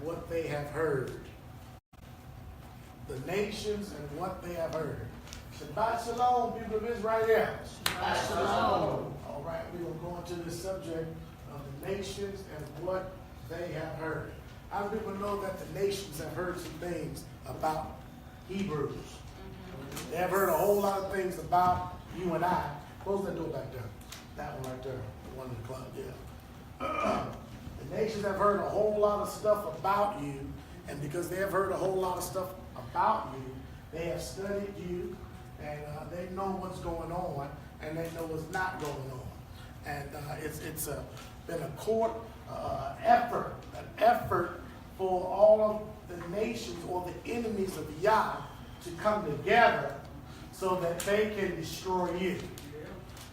what they have heard. The nations and what they have heard. Shabbat shalom, people of Israel. Shabbat shalom. All right, we're going to go into this subject of the nations and what they have heard. How do people know that the nations have heard some things about Hebrews? They have heard a whole lot of things about you and I. Close that door back there. That one right there. The one in the club, yeah. The nations have heard a whole lot of stuff about you. And because they have heard a whole lot of stuff about you, they have studied you. And they know what's going on. And they know what's not going on. And it's been a court effort. An effort for all of the nations or the enemies of Yah to come together so that they can destroy you.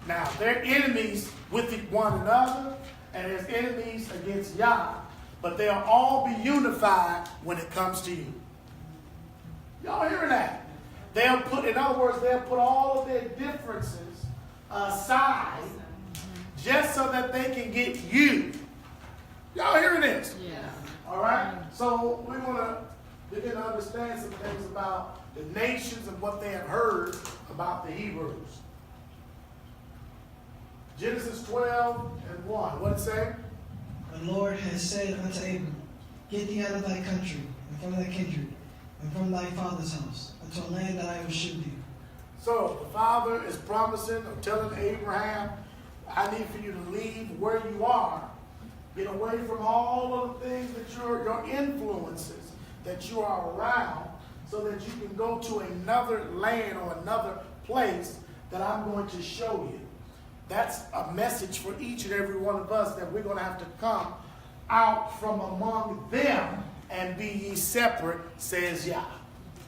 Now, they're enemies with one another, and there's enemies against Yah, but they'll all be unified when it comes to you. Y'all hearing that? In other words, they'll put all of their differences aside just so that they can get you. Y'all hearing this? Yeah. All right? So we want to begin to understand some things about the nations and what they have heard about the Hebrews. Genesis 12 and 1. What did it say? The Lord has said unto Abram, Get thee out of thy country, and from thy kindred, and from thy father's house, unto a land that I will shew thee. So the Father is promising or telling Abraham, I need for you to leave where you are. Get away from all of the things that your influences that you are around, so that you can go to another land or another place that I'm going to show you. That's a message for each and every one of us, that we're going to have to come out from among them and be ye separate, says Yah.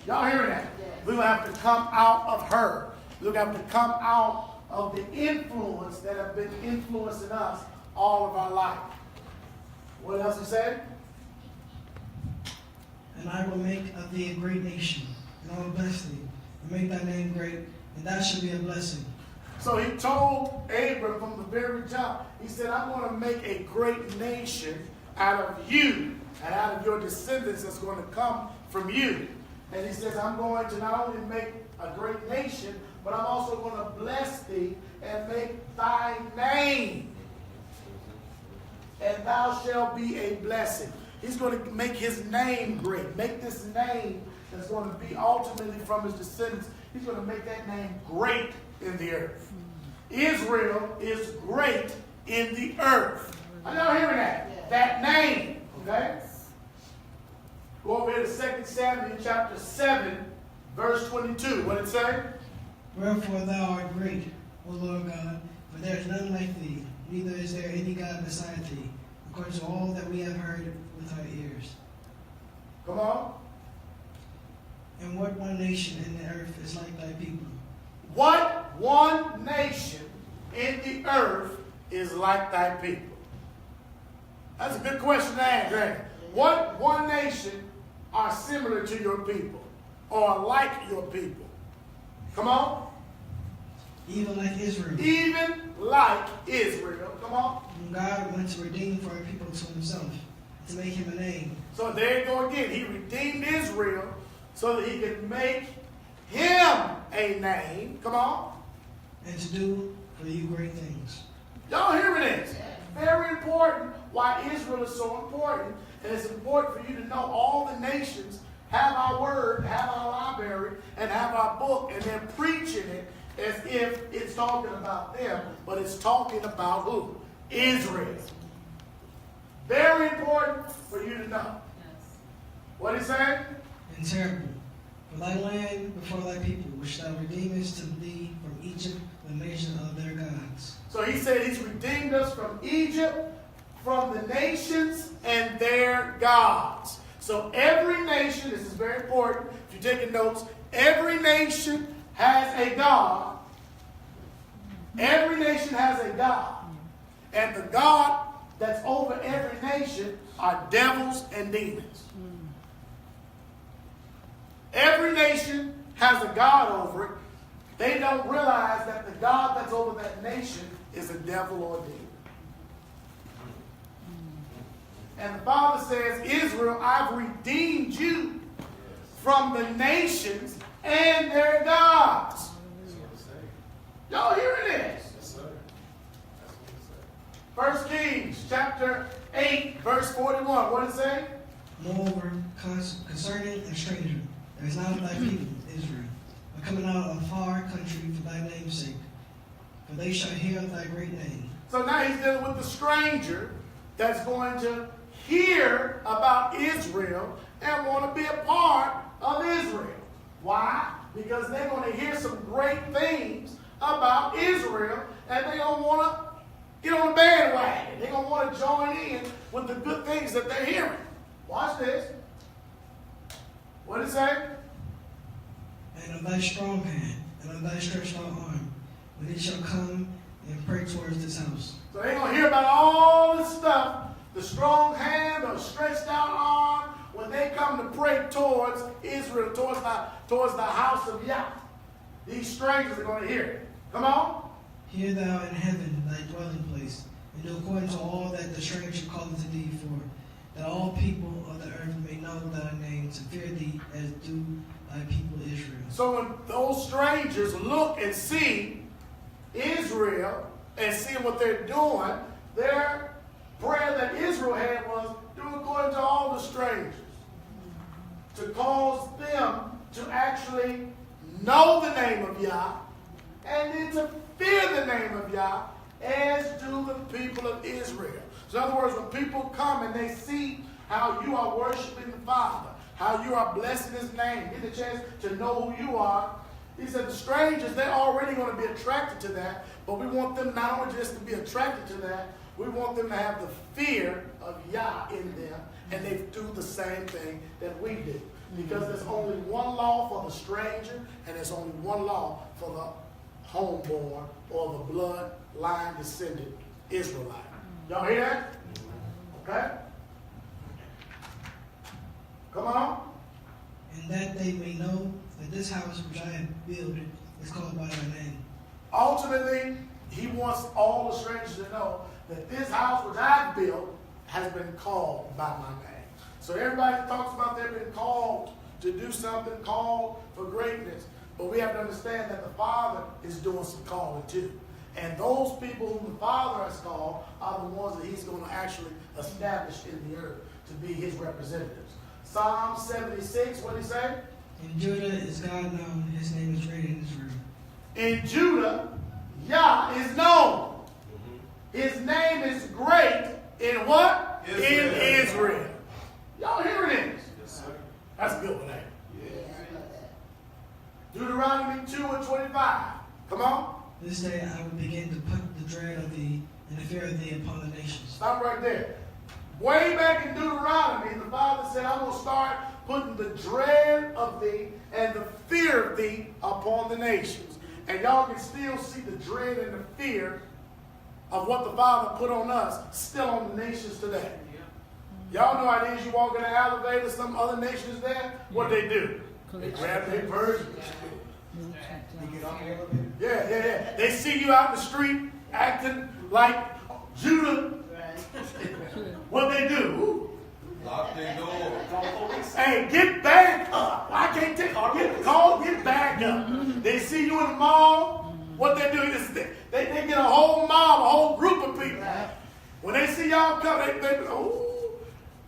Y'all hearing that? Yes. We're going to have to come out of her. We're going to have to come out of the influence that have been influencing us all of our life. What else he said? And I will make of thee a great nation, and I will bless thee, and make thy name great, and thou shalt be a blessing. So he told Abram from the very jump, he said, I'm going to make a great nation out of you and out of your descendants that's going to come from you. And he says, I'm going to not only make a great nation, but I'm also going to bless thee and make thy name, and thou shalt be a blessing. He's going to make his name great. Make this name that's going to be ultimately from his descendants. He's going to make that name great in the earth. Israel is great in the earth. Are y'all hearing that? Yeah. That name. Okay? Go over here to 2 Samuel chapter 7, verse 22. What did it say? Wherefore thou art great, O Lord God, for there is none like thee, neither is there any God beside thee, according to all that we have heard with our ears. Come on. And what one nation in the earth is like thy people? What one nation in the earth is like thy people? That's a good question to ask, ain't it? What one nation are similar to your people or like your people? Come on. Even like Israel, Even like Israel. Come on. whom God went to redeem for a people to himself, to make him a name. So there you go again. He redeemed Israel so that he could make him a name. Come on. And to do for you great things. Y'all hearing this? Very important why Israel is so important. And it's important for you to know all the nations have our word, have our library, and have our book, and they're preaching it as if it's talking about them, but it's talking about who? Israel. Very important for you to know. What is that? And terrible. For thy land before thy people, which thou redeemest to thee from Egypt, the nation of their gods. So he said he's redeemed us from Egypt, from the nations and their gods. So every nation, this is very important, if you're taking notes, every nation has a God. Every nation has a God. And the God that's over every nation are devils and demons. Every nation has a God over it. They don't realize that the God that's over that nation is a devil or a demon. And the Father says, Israel, I've redeemed you from the nations and their gods. Y'all hearing this? Yes, sir. That's what he said. 1 Kings chapter 8, verse 41. What does it say? Moreover, concerning a stranger, there is not thy people, Israel, but coming out of a far country for thy name's sake, for they shall hear of thy great name. So now he's dealing with the stranger that's going to hear about Israel and want to be a part of Israel. Why? Because they're going to hear some great things about Israel, and they're going to want to get on the bandwagon. They're going to want to join in with the good things that they're hearing. Watch this. What did it say? And of thy strong hand, and of thy stretched out arm, when it shall come and pray towards this house. So they're going to hear about all this stuff, the strong hand or stretched out arm, when they come to pray towards Israel, towards the house of Yah. These strangers are going to hear it. Come on. Hear thou in heaven thy dwelling place, and do according to all that the stranger calleth to thee for, that all people of the earth may know thy name, to fear thee as do thy people Israel. So when those strangers look and see Israel and see what they're doing, their prayer that Israel had was, do according to all the strangers, to cause them to actually know the name of Yah, and then to fear the name of Yah, as do the people of Israel. So in other words, when people come and they see how you are worshiping the Father, how you are blessing His name, get the chance to know who you are, he said the strangers, they're already going to be attracted to that, but we want them not only just to be attracted to that, we want them to have the fear of Yah in them, and they do the same thing that we do. Because there's only one law for the stranger, and there's only one law for the homeborn or the bloodline descendant Israelite. Y'all hear that? Okay? Come on. And that they may know that this house which I have built is called by thy name. Ultimately, he wants all the strangers to know that this house which I've built has been called by my name. So everybody talks about they've been called to do something, called for greatness. But we have to understand that the Father is doing some calling too. And those people whom the Father has called are the ones that He's going to actually establish in the earth to be His representatives. Psalm 76, what did he say? In Judah is God known, His name is great in Israel. In Judah, Yah is known. His name is great in what? Israel. In Israel. Y'all hearing this? Yes, sir. That's a good one, ain't it? Yeah. Deuteronomy 2 and 25. Come on. This day I will begin to put the dread of thee and the fear of thee upon the nations. Stop right there. Way back in Deuteronomy, the Father said, I'm going to start putting the dread of thee and the fear of thee upon the nations. And y'all can still see the dread and the fear of what the Father put on us still on the nations today. Y'all know how it is, you walk in the elevator, some other nations there, what they do? They grab their purse. They get off the elevator. Yeah. They see you out in the street acting like Judah. What they do? Ooh. Lock their door. Call police. Hey, get back up. I can't take get back up. They see you in the mall. What they do is they get a whole mob, a whole group of people. When they see y'all come, they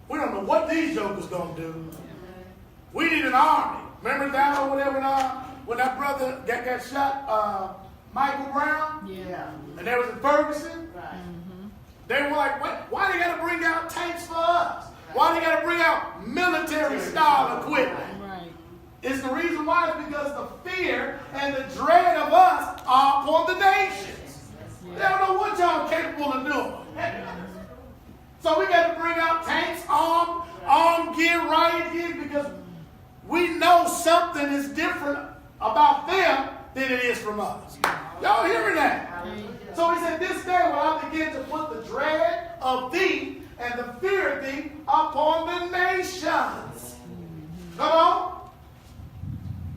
we don't know what these jokers gonna do. We need an army. Remember down over there when that brother got shot, Michael Brown? Yeah. And they was in Ferguson? Right. They were like, why they gotta bring out tanks for us? Why they gotta bring out military style equipment? Right. It's the reason why is because the fear and the dread of us are upon the nations. They don't know what y'all are capable of doing. So we got to bring out tanks, armed gear, riot gear, because we know something is different about them than it is from us. Y'all hearing that? So he said, this day will I begin to put the dread of thee and the fear of thee upon the nations. Come on.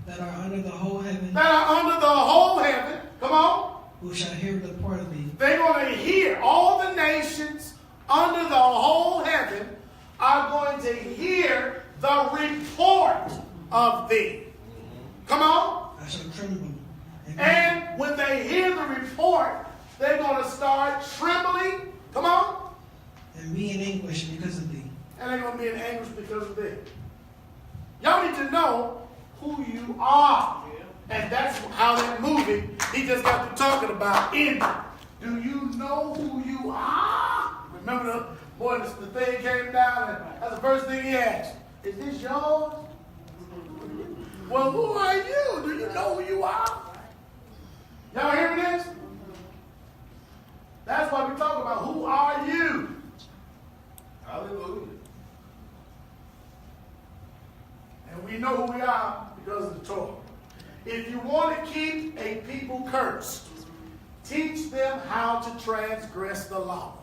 That are under the whole heaven, That are under the whole heaven. Come on. who shall hear the report of thee. They're going to hear all the nations under the whole heaven are going to hear the report of thee. Come on. I shall tremble. And when they hear the report, they're going to start trembling. Come on. And be in anguish because of thee. And they're going to be in anguish because of thee. Y'all need to know who you are. And that's how that movie he just got to talking about ended. Do you know who you are? Remember the boy, the thing came down and that's the first thing he asked. Is this yours? Well, who are you? Do you know who you are? Y'all hearing this? That's why we talk about who are you? Hallelujah. And we know who we are because of the Torah. If you want to keep a people cursed, teach them how to transgress the law.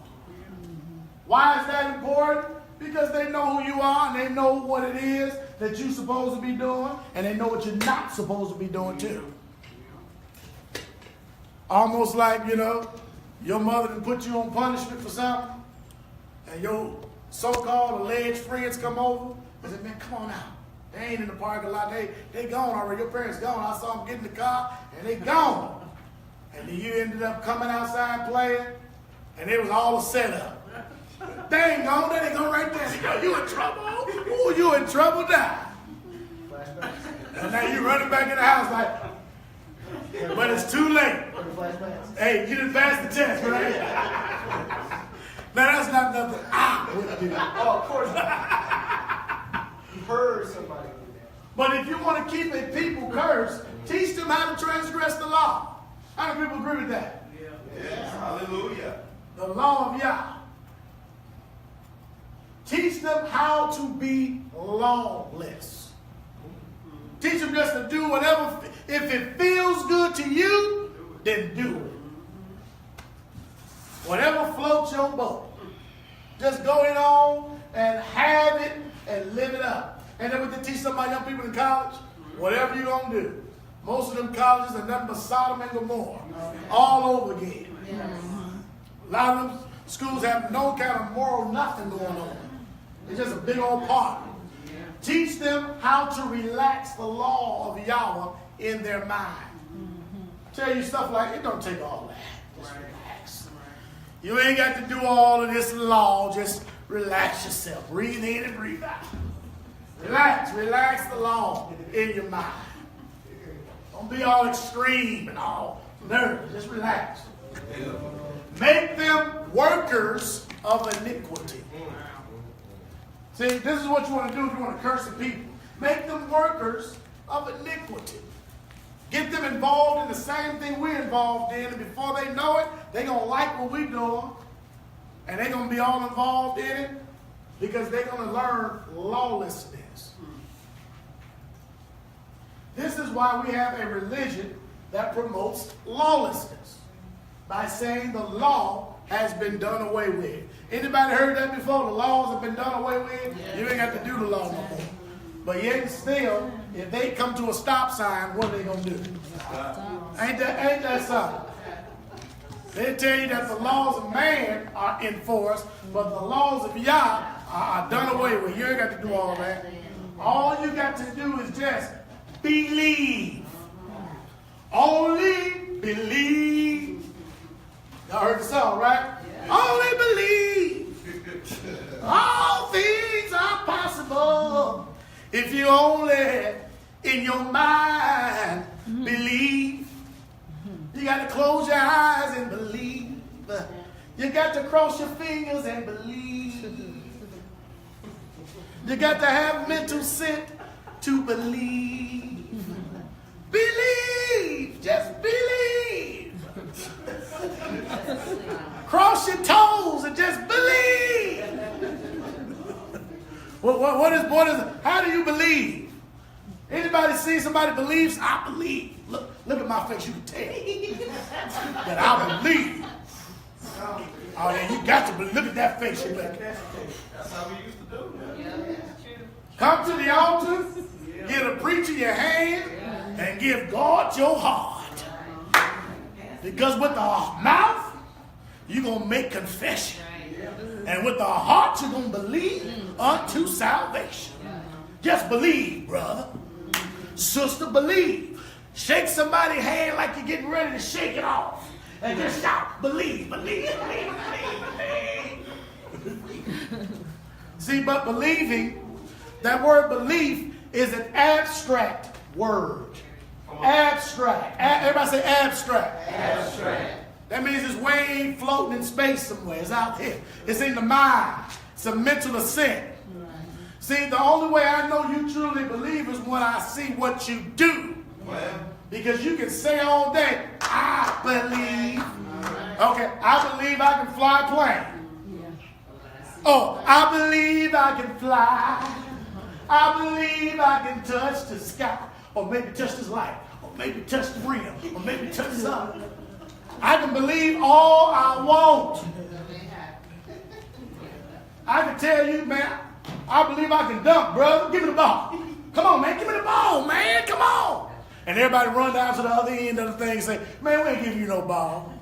Why is that important? Because they know who you are and they know what it is that you're supposed to be doing, and they know what you're not supposed to be doing too. Almost like, your mother can put you on punishment for something, and your so-called alleged friends come over and say, man, come on out. They ain't in the parking lot. They gone already. Your parents gone. I saw them get in the car, and they gone. And then you ended up coming outside playing, and it was all a setup. They ain't gone. They go right there. Yo, you in trouble? Ooh, you in trouble now. And now you running back in the house like, but it's too late. Hey, you didn't pass the test, right? Now that's not nothing I would do. Oh, of course not. You heard somebody do that. But if you want to keep a people cursed, teach them how to transgress the law. How many people agree with that? Yes. Hallelujah. The law of Yah. Teach them how to be lawless. Teach them just to do whatever. If it feels good to you, then do it. Whatever floats your boat. Just go in on and have it and live it up. And then we can teach some of my young people in college, whatever you're going to do. Most of them colleges are nothing but Sodom and Gomorrah. All over again. A lot of them schools have no kind of moral nothing going on. It's just a big old party. Teach them how to relax the law of Yahweh in their mind. Tell you stuff like, it don't take all that. Just relax. You ain't got to do all of this law. Just relax yourself. Breathe in and breathe out. Relax the law in your mind. Don't be all extreme and all nervous. Just relax. Make them workers of iniquity. See, this is what you want to do if you want to curse the people. Make them workers of iniquity. Get them involved in the same thing we're involved in, and before they know it, they're going to like what we're doing, and they're going to be all involved in it because they're going to learn lawlessness. This is why we have a religion that promotes lawlessness by saying the law has been done away with. Anybody heard that before? The laws have been done away with? You ain't got to do the law no more. But yet still, if they come to a stop sign, what are they going to do? Ain't that something? They tell you that the laws of man are enforced, but the laws of Yah are done away with. You ain't got to do all that. All you got to do is just believe. Only believe. Y'all heard the song, right? Only believe. All things are possible if you only in your mind believe. You got to close your eyes and believe. You got to cross your fingers and believe. You got to have mental scent to believe. Believe. Just believe. Cross your toes and just believe. What is how do you believe? Anybody see somebody believes? I believe. Look at my face. You can tell that I believe. Oh, yeah, you got to believe. Look at that face you make. That's how we used to do it. Come to the altar, get a preacher your hand, and give God your heart. Because with the mouth, you're going to make confession. And with the heart, you're going to believe. unto salvation. Just believe, brother. Sister, believe. Shake somebody's hand like you're getting ready to shake it off. And just shout, believe, believe, believe, believe, believe. See, but believing, that word belief is an abstract word. Abstract. Everybody say abstract. Abstract. That means it's way floating in space somewhere. It's out here. It's in the mind. It's a mental assent. See, the only way I know you truly believe is when I see what you do. Because you can say all day, I believe. Okay, I believe I can fly a plane. Oh, I believe I can fly. I believe I can touch the sky. Or maybe touch this light. Or maybe touch the rim. Or maybe touch something. I can believe all I want. I can tell you, man, I believe I can dunk, brother. Give me the ball. Come on, man. Give me the ball, man. Come on. And everybody run down to the other end of the thing and say, man, we ain't giving you no ball.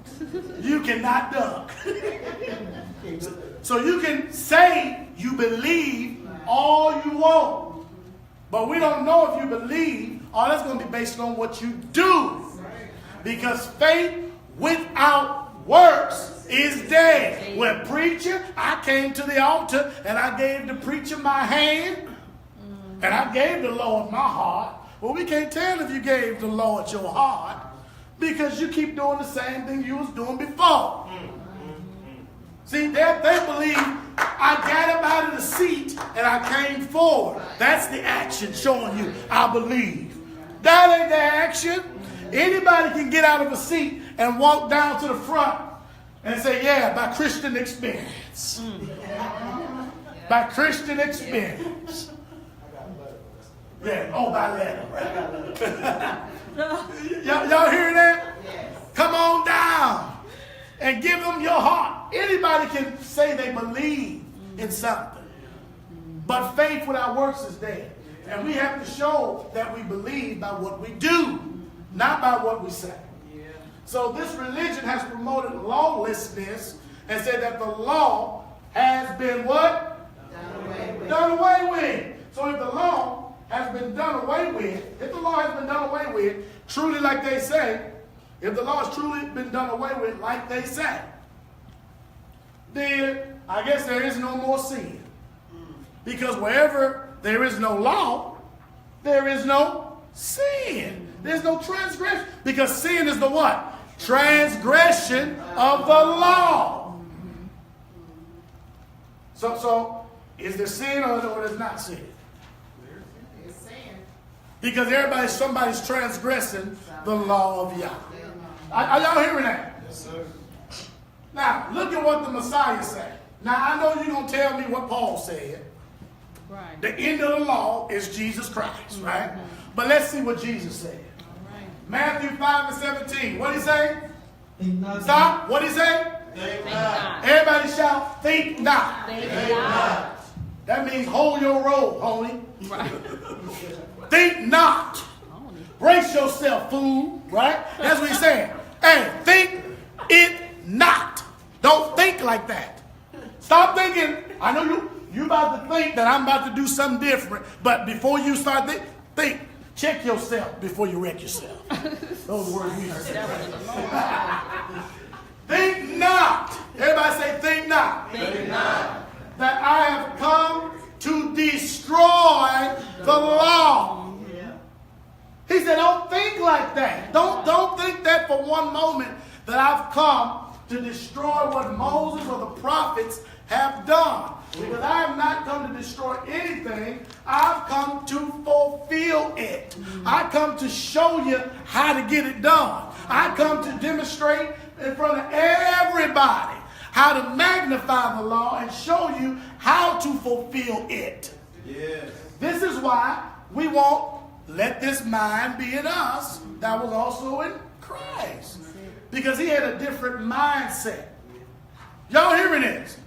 You cannot dunk. So you can say you believe all you want. But we don't know if you believe. All that's going to be based on what you do. Because faith without works is dead. Well, preacher, I came to the altar and I gave the preacher my hand and I gave the Lord my heart. Well, we can't tell if you gave the Lord your heart because you keep doing the same thing you was doing before. See, they believe I got up out of the seat and I came forward. That's the action showing you I believe. That ain't the action. Anybody can get out of a seat and walk down to the front and say, yeah, by Christian experience. By Christian experience. Yeah, oh, by letter. Right? Y'all hear that? Come on down and give them your heart. Anybody can say they believe in something. But faith without works is dead. And we have to show that we believe by what we do, not by what we say. So this religion has promoted lawlessness and said that the law has been what? Done away with. So if the law has been done away with, if the law has been done away with, truly like they say, if the law has truly been done away with like they say, then I guess there is no more sin. Because wherever there is no law, there is no sin. There's no transgression. Because sin is the what? Transgression of the law. So is there sin or is not sin? It's sin. Because somebody's transgressing the law of Yah. Are y'all hearing that? Yes, sir. Now, look at what the Messiah said. Now, I know you're going to tell me what Paul said. Right. The end of the law is Jesus Christ, right? But let's see what Jesus said. Matthew 5:17. What did he say? Think not. Stop. What did he say? Think not. Everybody shout, think not. Think not. That means hold your roll, homie. Right. Think not. Brace yourself, fool. Right? That's what he's saying. Hey, think it not. Don't think like that. Stop thinking. I know you about to think that I'm about to do something different. But before you start think. Check yourself before you wreck yourself. Those words we heard. Think not. Everybody say think not. Think not. That I have come to destroy the law. He said, don't think like that. Don't think that for one moment that I've come to destroy what Moses or the prophets have done. Because I have not come to destroy anything. I've come to fulfill it. I come to show you how to get it done. I come to demonstrate in front of everybody how to magnify the law and show you how to fulfill it. Yes. This is why we won't let this mind be in us that was also in Christ. Because he had a different mindset. Y'all hearing this?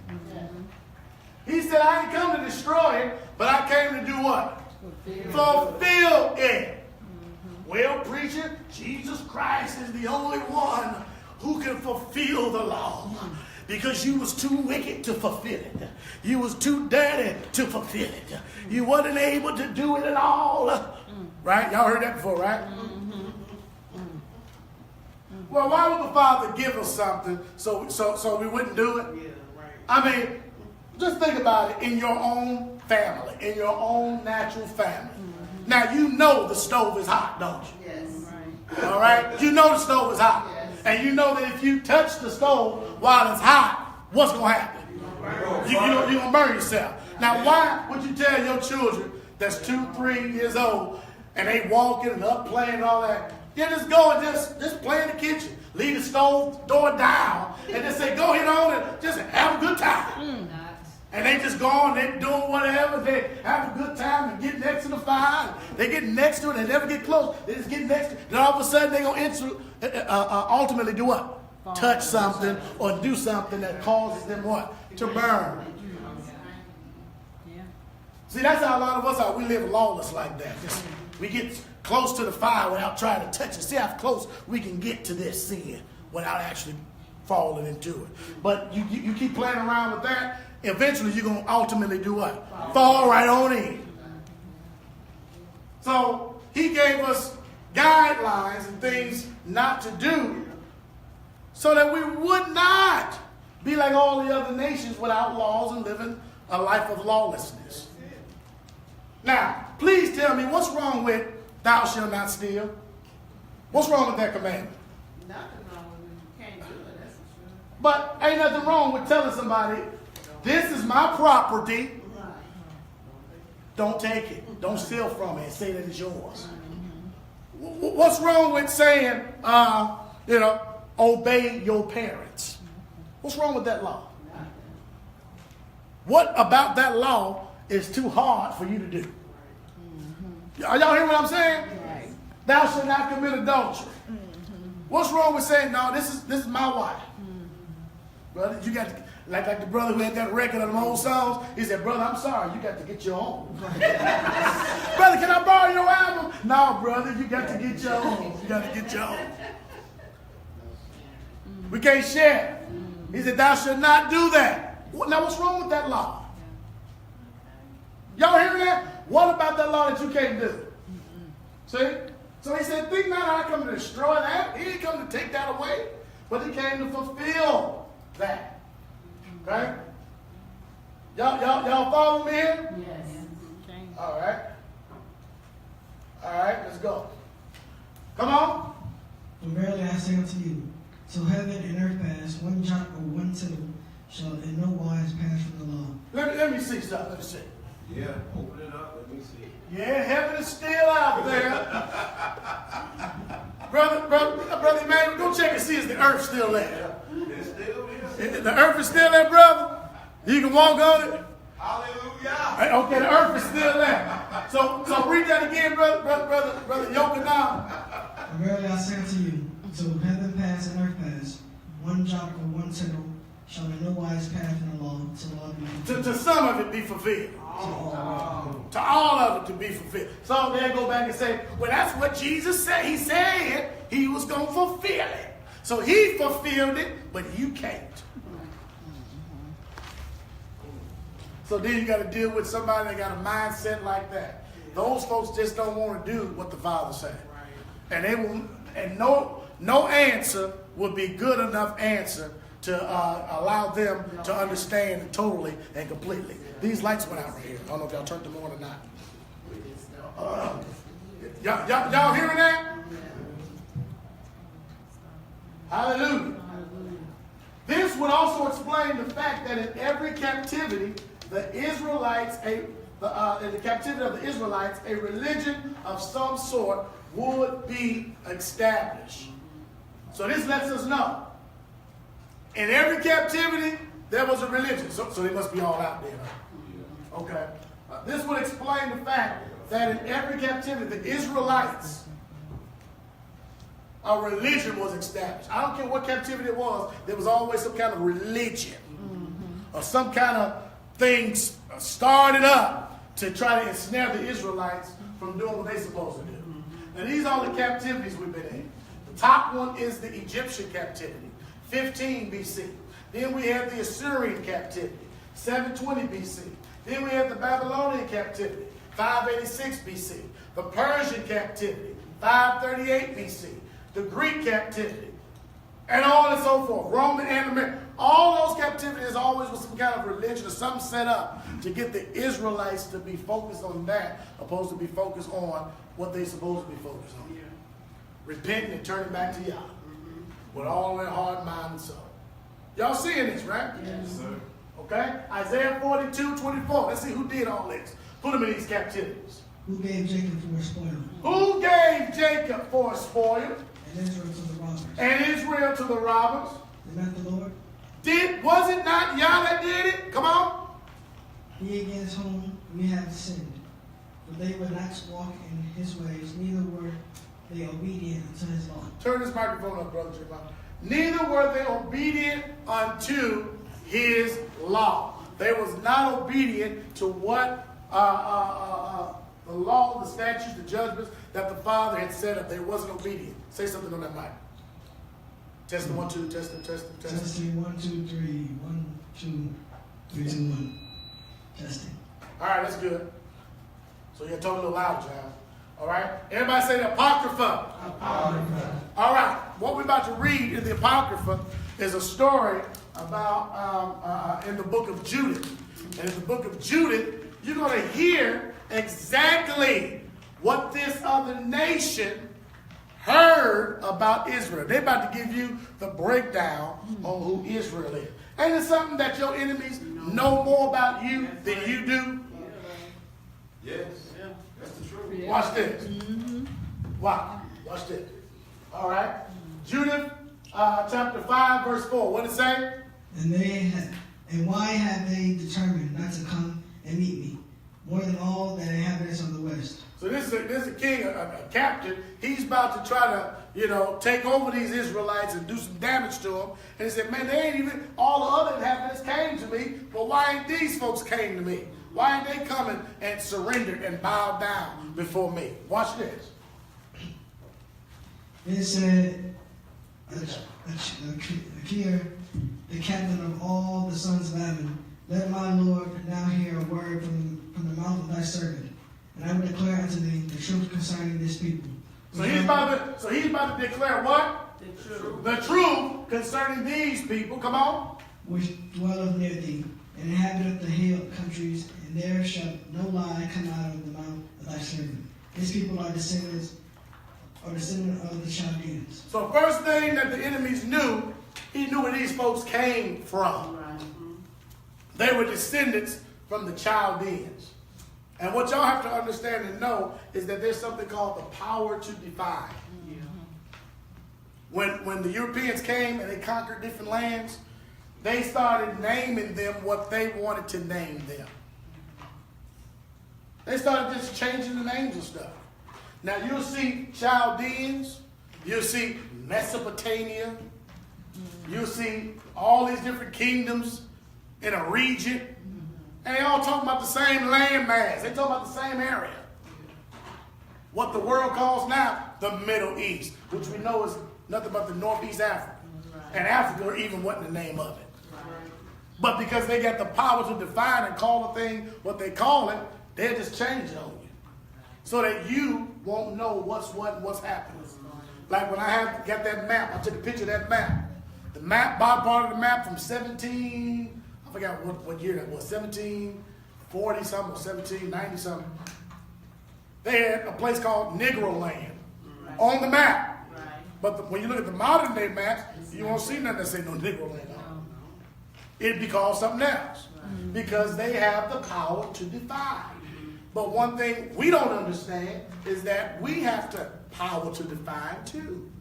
He said, I didn't come to destroy it, but I came to do what? Fulfill it. Well, preacher, Jesus Christ is the only one who can fulfill the law. because you was too wicked to fulfill it. You was too dirty to fulfill it. You wasn't able to do it at all. Right? Y'all heard that before, right? Well, why would the Father give us something so we wouldn't do it? Yeah, right. I mean, just think about it in your own family, in your own natural family. Now, you know the stove is hot, don't you? Yes. All right? You know the stove is hot. Yes. And you know that if you touch the stove while it's hot, what's going to happen? You're going to burn yourself. Now, why would you tell your children that's 2, 3 years old and they walking and up playing and all that, you just go and just play in the kitchen. Leave the stove door down and just say, go ahead on and just have a good time. And they just go on, they doing whatever, they have a good time and get next to the fire. They get next to it, they never get close. They just get next to it. Then all of a sudden they're going to ultimately do what? Touch something or do something that causes them what? To burn. Yeah. See, that's how a lot of us are. We live lawless like that. We get close to the fire without trying to touch it. See how close we can get to this sin without actually falling into it. But you keep playing around with that, eventually you're going to ultimately do what? Fall right on in. So he gave us guidelines and things not to do so that we would not be like all the other nations without laws and living a life of lawlessness. Now, please tell me what's wrong with thou shalt not steal? What's wrong with that commandment? Nothing wrong with it. You can't do it, that's for sure. But ain't nothing wrong with telling somebody, this is my property. Don't take it. Don't steal from it and say that it's yours. What's wrong with saying, obey your parents? What's wrong with that law? What about that law is too hard for you to do? Y'all hear what I'm saying? Right. Thou shalt not commit adultery. What's wrong with saying, no, this is my wife? Brother, you got to, like the brother who had that record of them old songs, he said, brother, I'm sorry, you got to get your own. Brother, can I borrow your album? No, brother, you got to get your own. You got to get your own. We can't share. He said, thou shalt not do that. Now, what's wrong with that law? Y'all hearing that? What about that law that you can't do? See? So he said, think not I come to destroy that. He didn't come to take that away, but he came to fulfill that. Okay? Y'all follow me here? Yes. Okay. All right. All right, let's go. Come on. For verily I say unto you, till heaven and earth pass, one jot or one tittle shall in no wise pass from the law. Let me see something. Let me see. Yeah, open it up. Let me see. Yeah, heaven is still out there. brother Emmanuel, go check and see is the earth still there. It's still here. The earth is still there, brother. You can walk on it. Hallelujah. Okay, the earth is still there. So read that again, brother Yochanan. For verily I say unto you, till heaven pass and earth pass, one jot or one tittle shall in no wise pass from the law till all be fulfilled. To some of it be fulfilled. To all of it to be fulfilled. So they go back and say, well, that's what Jesus said. He said he was going to fulfill it. So he fulfilled it, but you can't. So then you got to deal with somebody that got a mindset like that. Those folks just don't want to do what the Father said. And they will, and no answer would be good enough answer to allow them to understand it totally and completely. These lights went out right here. I don't know if y'all turned them on or not. Y'all hearing that? Hallelujah. This would also explain the fact that in every captivity, the Israelites, in the captivity of the Israelites, a religion of some sort would be established. So this lets us know. In every captivity, there was a religion. So they must be all out there. Okay. This would explain the fact that in every captivity, the Israelites, a religion was established. I don't care what captivity it was, there was always some kind of religion or some kind of things started up to try to ensnare the Israelites from doing what they're supposed to do. And these are the captivities we've been in. The top one is the Egyptian captivity, 15 BC. Then we had the Assyrian captivity, 720 BC. Then we had the Babylonian captivity, 586 BC. The Persian captivity, 538 BC. The Greek captivity, and on and so forth. Roman and American. All those captivities always was some kind of religion or something set up to get the Israelites to be focused on that, opposed to be focused on what they supposed to be focused on. Yeah. Repenting and turning back to Yah with all their heart, mind, and soul. Y'all seeing this, right? Yes, sir. Okay? Isaiah 42:24. Let's see who did all this. Put them in these captivities. Who gave Jacob for a spoil, Who gave Jacob for a spoil and Israel to the robbers? and Israel to the robbers? Is not the Lord? Was it not Yah that did it? Come on. He against whom we have sinned. For they would not walk in his ways, neither were they obedient unto his law. Turn this microphone up, Brother Jeremiah. Neither were they obedient unto his law. They was not obedient to what the law, the statutes, the judgments that the Father had set up. They wasn't obedient. Say something on that mic. Testing 1, 2, testing. Testing 1, 2, 3. 1, 2, 3, 2, 1. Testing. All right, that's good. So you're talking a little loud, child. All right? Everybody say the Apocrypha. Apocrypha. All right. What we're about to read in the Apocrypha is a story about in the book of Judith. And in the book of Judith, you're going to hear exactly what this other nation heard about Israel. They're about to give you the breakdown on who Israel is. Ain't it something that your enemies know more about you than you do? Yes. That's the truth. Yeah. Watch this. Wow. Watch this. All right. Judith chapter 5, verse 4. What did it say? And why have they determined not to come and meet me, more than all the inhabitants of the west? So this is a king, a captain. He's about to try to, take over these Israelites and do some damage to them. And he said, man, they ain't even, all the other inhabitants came to me, but why ain't these folks came to me? Why ain't they coming and surrendered and bowed down before me? Watch this. It said, Akir, the captain of all the sons of Ammon, let my Lord now hear a word from the mouth of thy servant, and I will declare unto thee the truth concerning this people. So he's about to declare what? The truth. The truth concerning these people. Come on. Which dwelleth near thee, and inhabiteth the hill countries, and there shall no lie come out of the mouth of thy servant. These people are descendants of the Chaldeans. So first thing that the enemies knew, he knew where these folks came from. Right. They were descendants from the Chaldeans. And what y'all have to understand and know is that there's something called the power to divide. Yeah. When the Europeans came and they conquered different lands, they started naming them what they wanted to name them. They started just changing the names of stuff. Now you'll see Chaldeans, you'll see Mesopotamia, you'll see all these different kingdoms in a region, and they all talk about the same land mass. They talk about the same area. What the world calls now the Middle East, which we know is nothing but the Northeast Africa. And Africa even wasn't the name of it. But because they got the power to define and call a thing what they call it, they'll just change it on you. So that you won't know what's what and what's happening. Like when I got that map, I took a picture of that map. The map, bottom part of the map from 17, I forgot what year that was, 1740 something or 1790 something. They had a place called Negro Land on the map. Right. But when you look at the modern day maps, you won't see nothing that say no Negro Land on it. It'd be called something else. Because they have the power to divide. But one thing we don't understand is that we have the power to define too.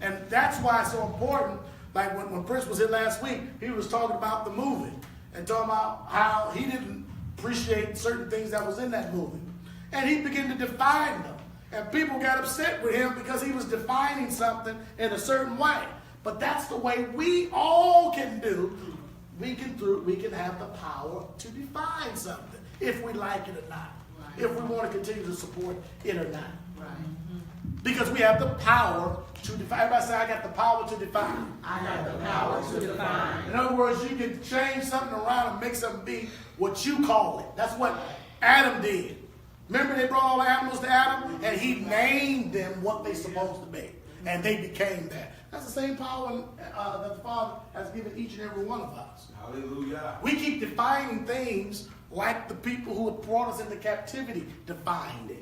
And that's why it's so important. Like when Prince was here last week, he was talking about the movie and talking about how he didn't appreciate certain things that was in that movie. And he began to define them. And people got upset with him because he was defining something in a certain way. But that's the way we all can do. We can have the power to define something, if we like it or not. if we want to continue to support it or not. Right. Because we have the power to define. Everybody say, I got the power to define. I got the power to define. In other words, you can change something around and make something be what you call it. That's what Adam did. Remember they brought all the animals to Adam and he named them what they're supposed to be. And they became that. That's the same power that the Father has given each and every one of us. Hallelujah. We keep defining things like the people who have brought us into captivity defined it.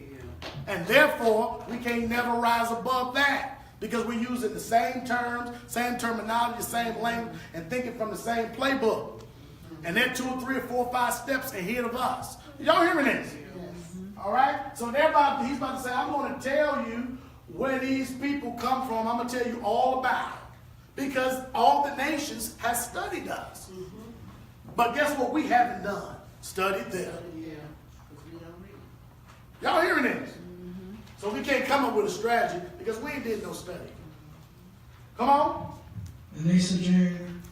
And therefore, we can't never rise above that because we're using the same terms, same terminology, same language, and thinking from the same playbook. And they're 2 or 3 or 4 or 5 steps ahead of us. Y'all hearing this? All right? So he's about to say, I'm going to tell you where these people come from. I'm going to tell you all about it. Because all the nations have studied us. But guess what we haven't done? Studied them. Y'all hearing this? So we can't come up with a strategy because we ain't did no study. Come on. And they sojourned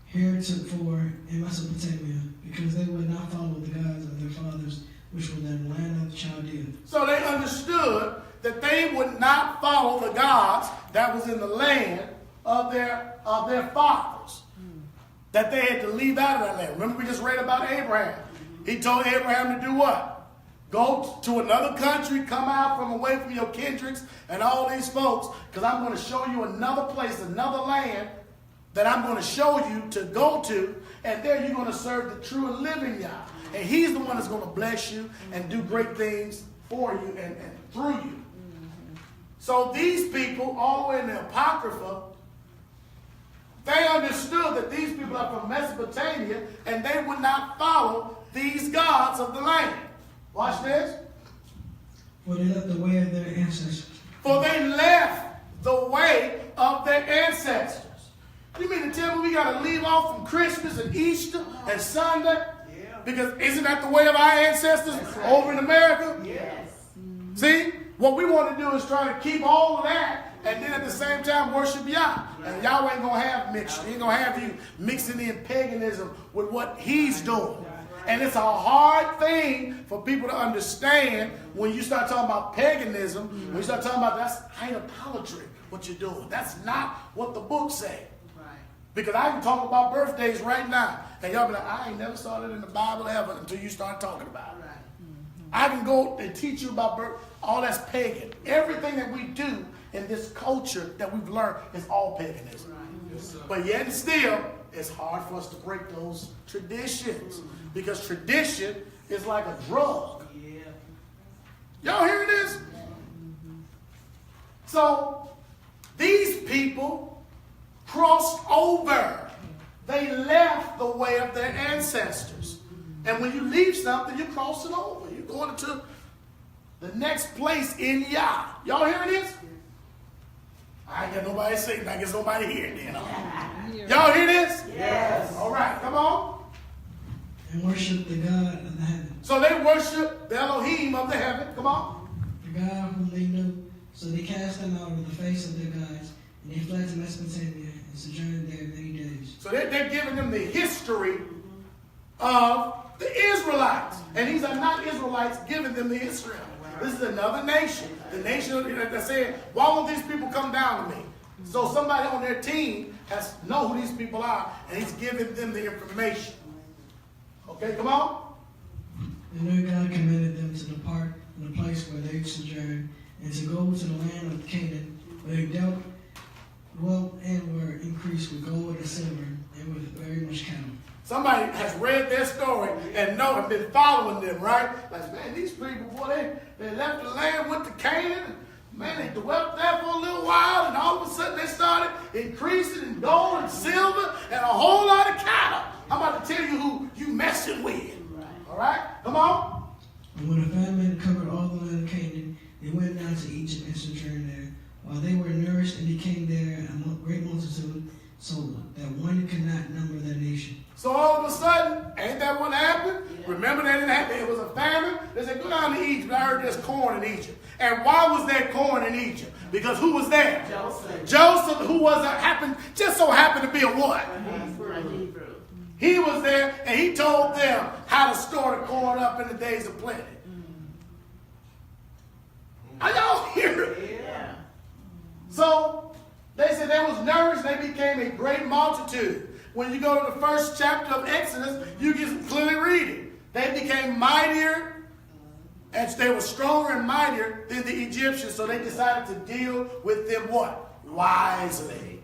heretofore in Mesopotamia, because they would not follow the gods of their fathers, which were in the land of Chaldea. So they understood that they would not follow the gods that was in the land of their fathers. That they had to leave out of that land. Remember we just read about Abraham. He told Abraham to do what? Go to another country, come out from away from your kindreds and all these folks, because I'm going to show you another place, another land that I'm going to show you to go to, and there you're going to serve the true and living Yah. And he's the one that's going to bless you and do great things for you and through you. So these people, all the way in the Apocrypha, they understood that these people are from Mesopotamia and they would not follow these gods of the land. Watch this. For they left the way of their ancestors. For they left the way of their ancestors. You mean to tell me we got to leave off from Christmas and Easter and Sunday? Because isn't that the way of our ancestors over in America? Yes. See, what we want to do is try to keep all of that and then at the same time worship Yah. And Yah ain't going to have mixture. He ain't going to have you mixing in paganism with what he's doing. And it's a hard thing for people to understand when you start talking about paganism, when you start talking about that's idolatry, what you're doing. That's not what the book say. Because I can talk about birthdays right now. And y'all be like, I ain't never saw it in the Bible ever until you start talking about it. I can go and teach you about birth. All that's pagan. Everything that we do in this culture that we've learned is all paganism. Yes, but yet and still, it's hard for us to break those traditions. Because tradition is like a drug. Y'all hearing this? So, these people crossed over. They left the way of their ancestors. And when you leave something, you're crossing over. You're going to the next place in Yah. Y'all hearing this? I ain't got nobody saying. I guess nobody hearing then. Y'all hear this? Yes. All right, come on. And worship the God of the heaven. So they worship the Elohim of the heaven. Come on. The God whom they knew. So they cast them out of the face of their gods, and they fled to Mesopotamia and sojourned there many days. So they're giving them the history of the Israelites. And these are not Israelites giving them the history. This is another nation. The nation that said, why won't these people come down to me? So somebody on their team has know who these people are, and he's giving them the information. Okay, come on. And their God commanded them to depart from the place where they sojourned, and to go to the land of Canaan, where they dwelt and were increased with gold and silver, and with very much cattle. Somebody has read their story and know and been following them, right? Like, man, these people, boy, they left the land, went to Canaan. Man, they dwelt there for a little while, and all of a sudden they started increasing in gold and silver and a whole lot of cattle. I'm about to tell you who you messing with. All right? Come on. And when the famine covered all the land of Canaan, they went down to Egypt and sojourned there. While they were nourished and became there a great multitude, so that one could not number their nation. So all of a sudden, ain't that what happened? Yeah. Remember that didn't happen. It was a famine. They said, go down to Egypt. I heard there's corn in Egypt. And why was there corn in Egypt? Because who was there? Joseph, who was just so happened to be a what? A Hebrew. He was there, and he told them how to store the corn up in the days of plenty. nourished, they became a great multitude. When you go to the first chapter of Exodus, you can clearly read it. They became mightier, and they were stronger and mightier than the Egyptians, so they decided to deal with them what? Wisely.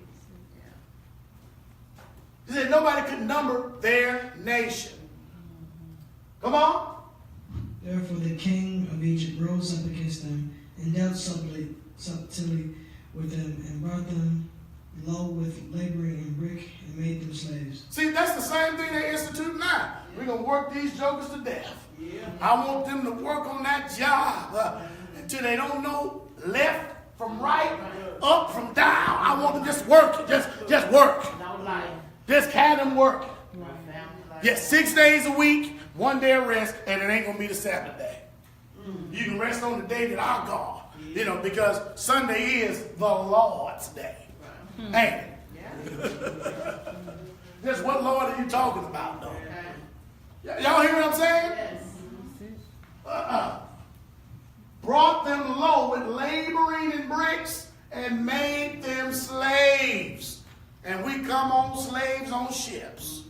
He said nobody could number their nation. Come on. Therefore the king of Egypt rose up against them and dealt subtly with them and brought them low with laboring in brick and made them slaves. See, that's the same thing they institute now. We're going to work these jokers to death. Yeah. I want them to work on that job until they don't know left from right, up from down. I want them just working. Just work. No life. Just have them working. No family life. Yes, 6 days a week, 1 day of rest, and it ain't going to be the Sabbath day. You can rest on the day that I God. You know, because Sunday is the Lord's day. Ain't it? Just what Lord are you talking about, though? Y'all hear what I'm saying? Brought them low with laboring in bricks and made them slaves. And we come on slaves on ships.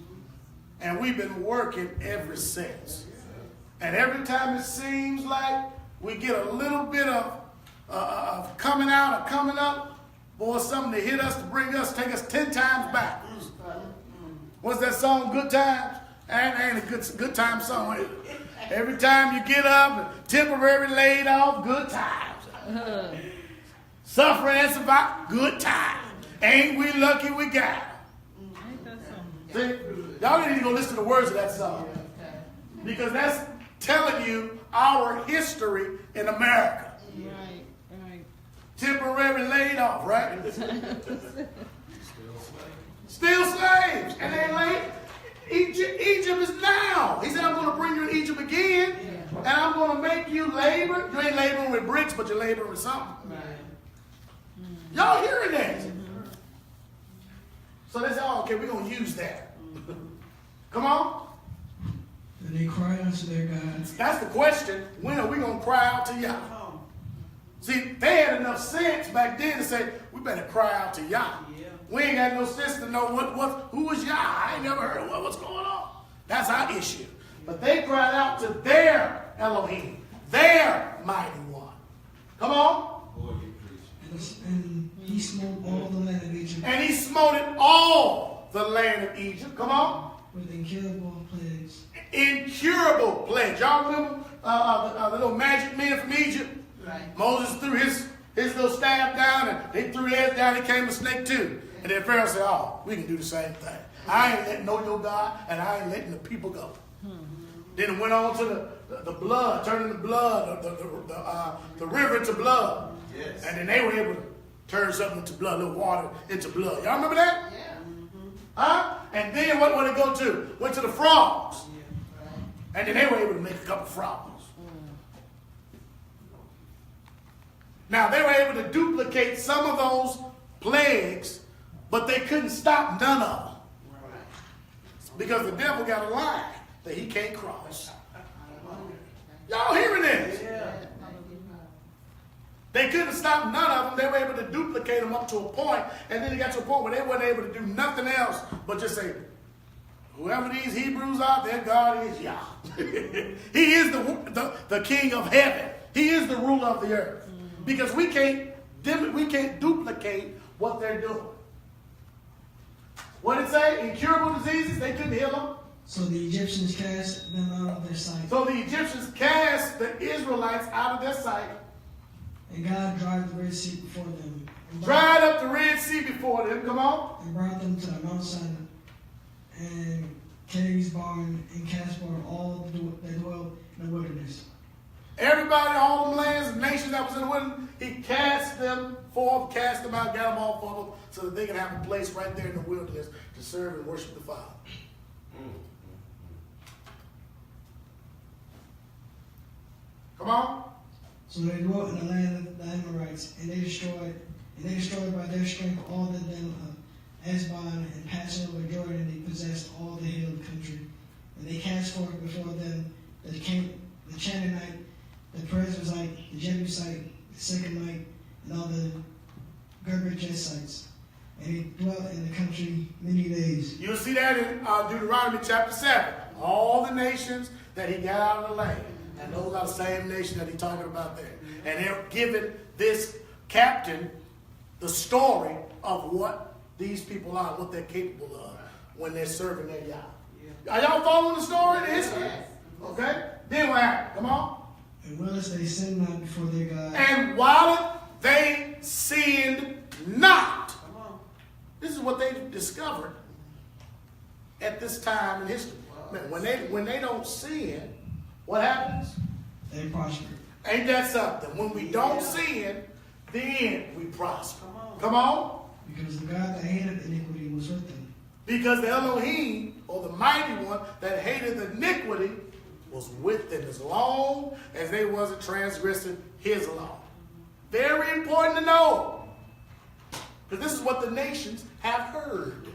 And we've been working ever since. And every time it seems like we get a little bit of coming out or coming up, boy, something to hit us to bring us, take us 10 times backwards. What's that song, Good Times? Ain't a good time song. Every time you get up, temporary laid off, good times. Suffering and survive, good times. Ain't we lucky we got them? See, y'all need to go listen to the words of that song. Because that's telling you our history in America. Right, right. Temporary laid off, right? Still slaves. And they late. Egypt is now. He said, I'm going to bring you to Egypt again. And I'm going to make you labor. You ain't laboring with bricks, but you're laboring with something. Y'all hearing that? So they said, oh, okay, we're going to use that. Come on. And they cried unto their God. That's the question. When are we going to cry out to Yah? See, they had enough sense back then to say, we better cry out to Yah. We ain't got no sense to know who was Yah. I ain't never heard of what's going on. That's our issue. But they cried out to their Elohim, their mighty one. Come on. And he smote all the land of Egypt. And he smote all the land of Egypt. Come on. With incurable plagues. Incurable plagues. Y'all remember the little magic men from Egypt? Right. Moses threw his little staff down, and they threw theirs down, and came a snake too. And then Pharaoh said, oh, we can do the same thing. I ain't letting know your God, and I ain't letting the people go. Then it went on to the blood, turning the blood, the river into blood. Yes. And then they were able to turn something into blood, a little water into blood. Y'all remember that? Yeah. Huh? And then what did it go to? Went to the frogs. And then they were able to make a couple frogs. Now, they were able to duplicate some of those plagues, but they couldn't stop none of them. Because the devil got a line that he can't cross. Y'all hearing this? They couldn't stop none of them. They were able to duplicate them up to a point, and then it got to a point where they weren't able to do nothing else but just say, whoever these Hebrews are, their God is Yah. He is the king of heaven. He is the ruler of the earth. Because we can't duplicate what they're doing. What did it say? Incurable diseases, they couldn't heal them. So the Egyptians cast them out of their sight. So the Egyptians cast the Israelites out of their sight. And God dried the Red Sea before them. Dried up the Red Sea before them. Come on. And brought them to the Mount Sinai. And Caves, Barn, and Caspar, all that dwelt in the wilderness. Everybody, all the lands and nations that was in the wilderness, he cast them forth, cast them out, got them all for them, so that they could have a place right there in the wilderness to serve and worship the Father. Come on. So they dwelt in the land of the Amorites, and they destroyed by their strength all the them of Esbon, and passing over Jordan, they possessed all the hill country. And they cast forth before them the Canaanite, the Perizzite, the Jebusite, the Sycamite, and all the Gergeresites. and he dwelt in the country many days. You'll see that in Deuteronomy chapter 7. All the nations that he got out of the land. And those are the same nations that he's talking about there. And they're giving this captain the story of what these people are, what they're capable of when they're serving their Yah. Are y'all following the story, the history? Okay? Then what happened? Come on. And whilst they sinned not before their God. And while they sinned not. Come on. This is what they discovered at this time in history. When they don't sin, what happens? They prosper. Ain't that something? When we don't sin, then we prosper. Come on. Because the God that hated iniquity was with them. Because the Elohim, or the mighty one that hated iniquity, was with them as long as they wasn't transgressing his law. Very important to know. Because this is what the nations have heard.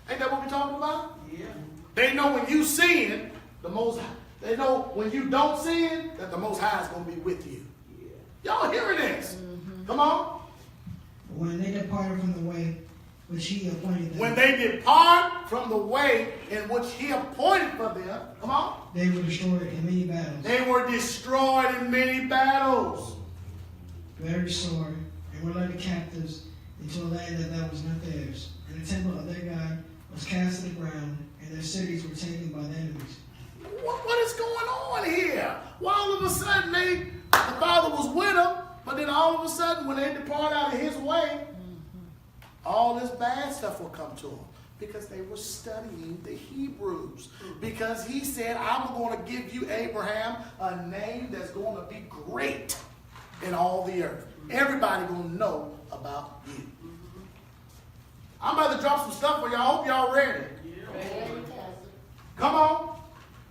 Ain't that what we're talking about? Yeah. They know when you sin, the Most High. They know when you don't sin, that the Most High is going to be with you. Yeah. Y'all hearing this? Mm-hmm. Come on. When they departed from the way which he appointed them. When they depart from the way in which he appointed for them, come on. They were destroyed in many battles. They were destroyed in many battles. Very sore, and were led captives into a land that was not theirs. And the temple of their God was cast to the ground, and their cities were taken by the enemies. What is going on here? Well, all of a sudden, the Father was with them, but then all of a sudden, when they depart out of his way, all this bad stuff will come to them. Because they were studying the Hebrews. Because he said, I'm going to give you, Abraham, a name that's going to be great in all the earth. Everybody going to know about you. I'm about to drop some stuff for y'all. I hope y'all ready. Come on.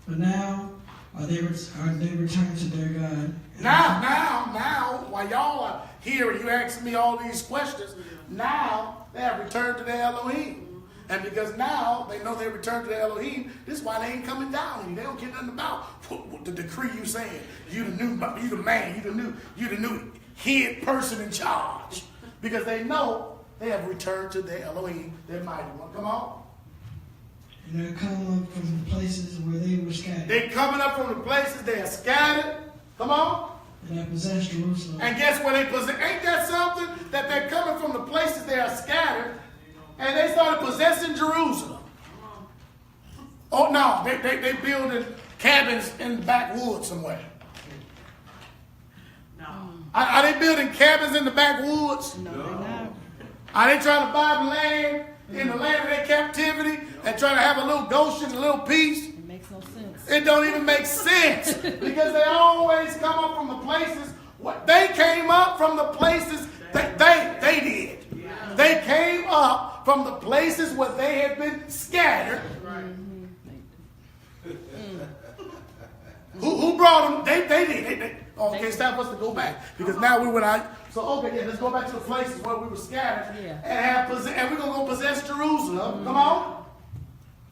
But now are they returned to their God. Now, while y'all are here and you asking me all these questions, now they have returned to their Elohim. And because now they know they returned to their Elohim, this is why they ain't coming down on you. They don't care nothing about what the decree you saying. You the man, you the new head person in charge. Because they know they have returned to their Elohim, their mighty one. Come on. And they're coming up from the places where they were scattered. They're coming up from the places they are scattered. Come on. And they possess Jerusalem. And guess where they possess? Ain't that something? That they're coming from the places they are scattered. And they started possessing Jerusalem. Oh, no. They building cabins in the backwoods somewhere. No. Are they building cabins in the backwoods? No, they're not. Are they trying to buy land in the land of their captivity and trying to have a little Goshen, a little peace? It makes no sense. It don't even make sense because they always come up from the places. They came up from the places that they did. They came up from the places where they had been scattered. Who brought them? They did. Okay, it's time for us to go back because now we went out. So let's go back to the places where we were scattered and we're gonna go possess Jerusalem. Come on.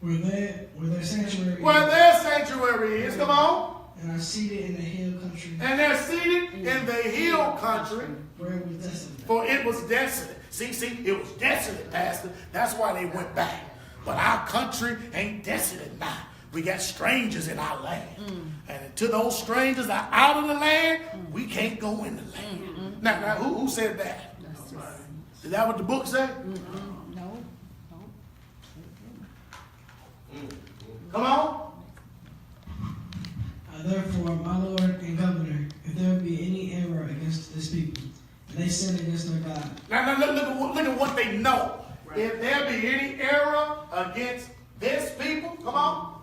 Where their sanctuary. Where their sanctuary is. Come on. And are seated in the hill country. And they're seated in the hill country. Where it was desolate. For it was desolate. See, it was desolate, Pastor. That's why they went back. But our country ain't desolate now. We got strangers in our land. And until those strangers are out of the land, we can't go in the land. Now, who said that? Is that what the book said? No. Come on. Therefore, my Lord and Governor, if there be any error against this people, and they sin against their God. Now look at what they know. Right. If there be any error against this people, come on.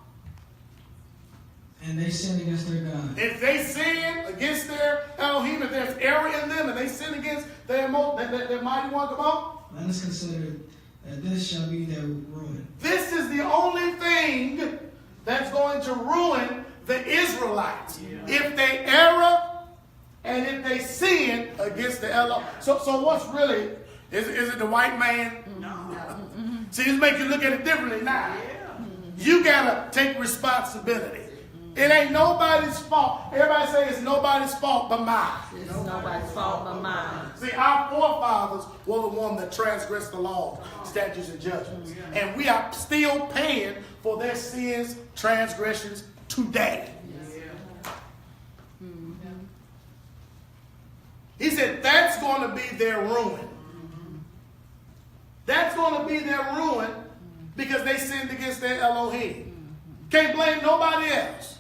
And they sin against their God. If they sin against their Elohim, if there's error in them, and they sin against their mighty one, come on. Let us consider that this shall be their ruin. This is the only thing that's going to ruin the Israelites. If they err and if they sin against the Elohim. So what's really, is it the white man? No. See, this makes you look at it differently now. You got to take responsibility. It ain't nobody's fault. Everybody say it's nobody's fault but mine. It's nobody's fault but mine. See, our forefathers were the one that transgressed the law, statutes, and judgments. And we are still paying for their sins, transgressions today. He said that's going to be their ruin. That's going to be their ruin because they sinned against their Elohim. Can't blame nobody else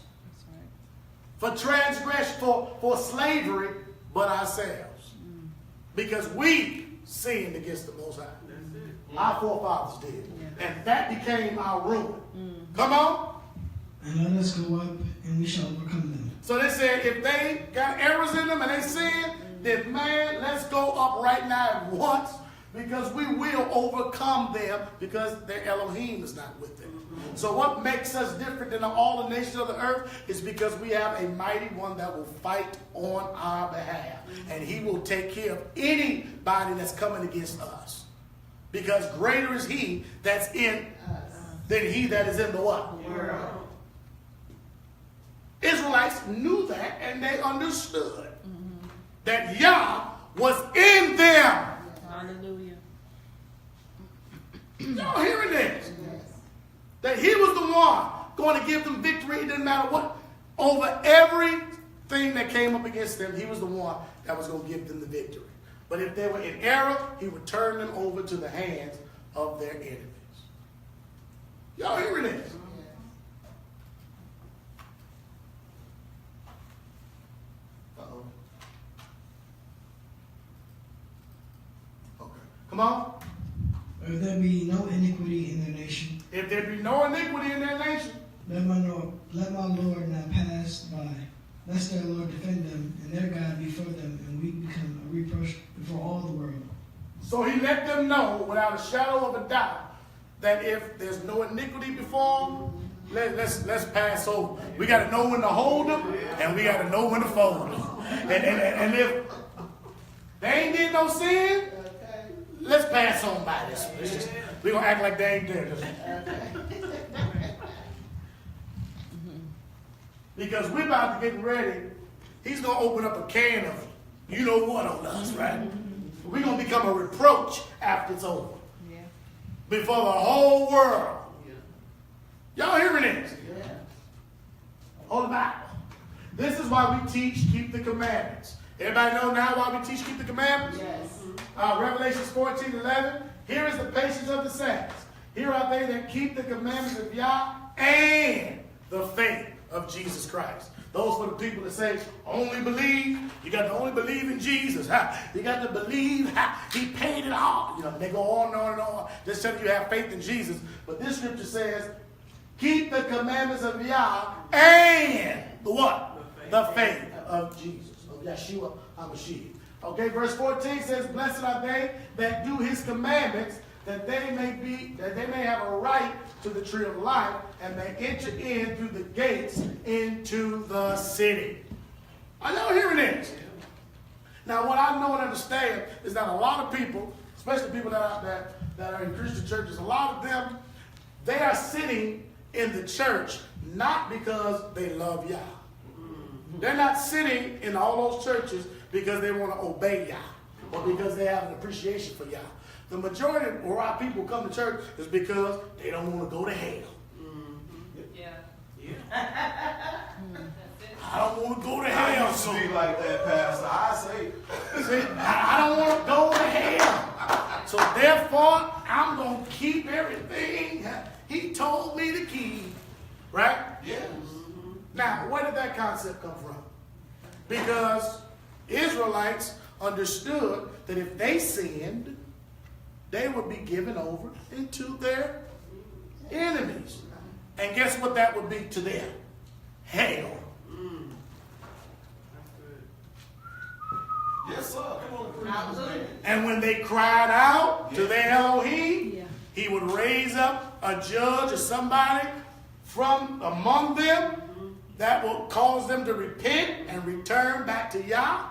for transgression, for slavery, but ourselves. Because we sinned against the Most High. Our forefathers did. And that became our ruin. Come on. And let us go up, and we shall overcome them. So they said if they got errors in them and they sin, then man, let's go up right now at once because we will overcome them because their Elohim is not with them. So what makes us different than all the nations of the earth is because we have a mighty one that will fight on our behalf. And he will take care of anybody that's coming against us. Because greater is he that's in us than he that is in the what? World. Israelites knew that and they understood that Yah was in them. Hallelujah. Y'all hearing this? That he was the one going to give them victory. It didn't matter what. Over everything that came up against them, he was the one that was going to give them the victory. But if they were in error, he would turn them over to the hands of their enemies. Y'all hearing this? Uh-oh. Okay. Come on. If there be no iniquity in their nation, If there be no iniquity in their nation, let my Lord not pass by. Lest their Lord defend them, and their God be for them, and we become a reproach before all the world. so he let them know without a shadow of a doubt that if there's no iniquity before them, let's pass over. We got to know when to hold them, and we got to know when to fold them. And if they ain't did no sin, let's pass on by this. We're going to act like they ain't there. Because we're about to get ready. He's going to open up a can of you know what on us, right? We're going to become a reproach after it's over. Yeah. Before the whole world. Y'all hearing this? Hold the Bible. This is why we teach keep the commandments. Everybody know now why we teach keep the commandments? Yes. Revelation 14:11. Here is the patience of the saints. Here are they that keep the commandments of Yah and the faith of Jesus Christ. Those for the people that say, only believe. You got to only believe in Jesus. You got to believe he paid it all. You know, they go on and on and on. Just telling you have faith in Jesus. But this scripture says, keep the commandments of Yah and the what? The faith of Jesus, of Yeshua HaMashiach. Okay, verse 14 says, blessed are they that do his commandments, that they may have a right to the tree of life, and may enter in through the gates into the city. Are y'all hearing this? Now, what I know and understand is that a lot of people, especially people that are in Christian churches, a lot of them, they are sitting in the church not because they love Yah. They're not sitting in all those churches because they want to obey Yah or because they have an appreciation for Yah. The majority of why people come to church is because they don't want to go to hell. I don't want to go to hell. I used to be like that, Pastor. I say, See, I don't want to go to hell. So therefore, I'm going to keep everything he told me to keep. Right? yes. Now, where did that concept come from? Because Israelites understood that if they sinned, they would be given over into their enemies. And guess what that would be to them? Hell. Yes, sir. Come on. And when they cried out to their Elohim, he would raise up a judge or somebody from among them that will cause them to repent and return back to Yah,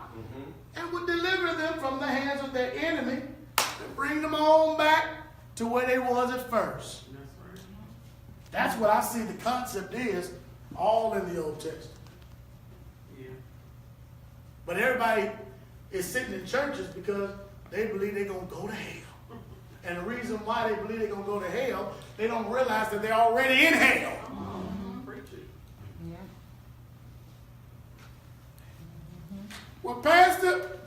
and would deliver them from the hands of their enemy and bring them on back to where they was at first. That's what I see the concept is All in the Old Testament. Yeah. But everybody is sitting in churches because they believe they're going to go to hell. And the reason why they believe they're going to go to hell, they don't realize that they're already in hell. Preach it. Yeah. Well, Pastor,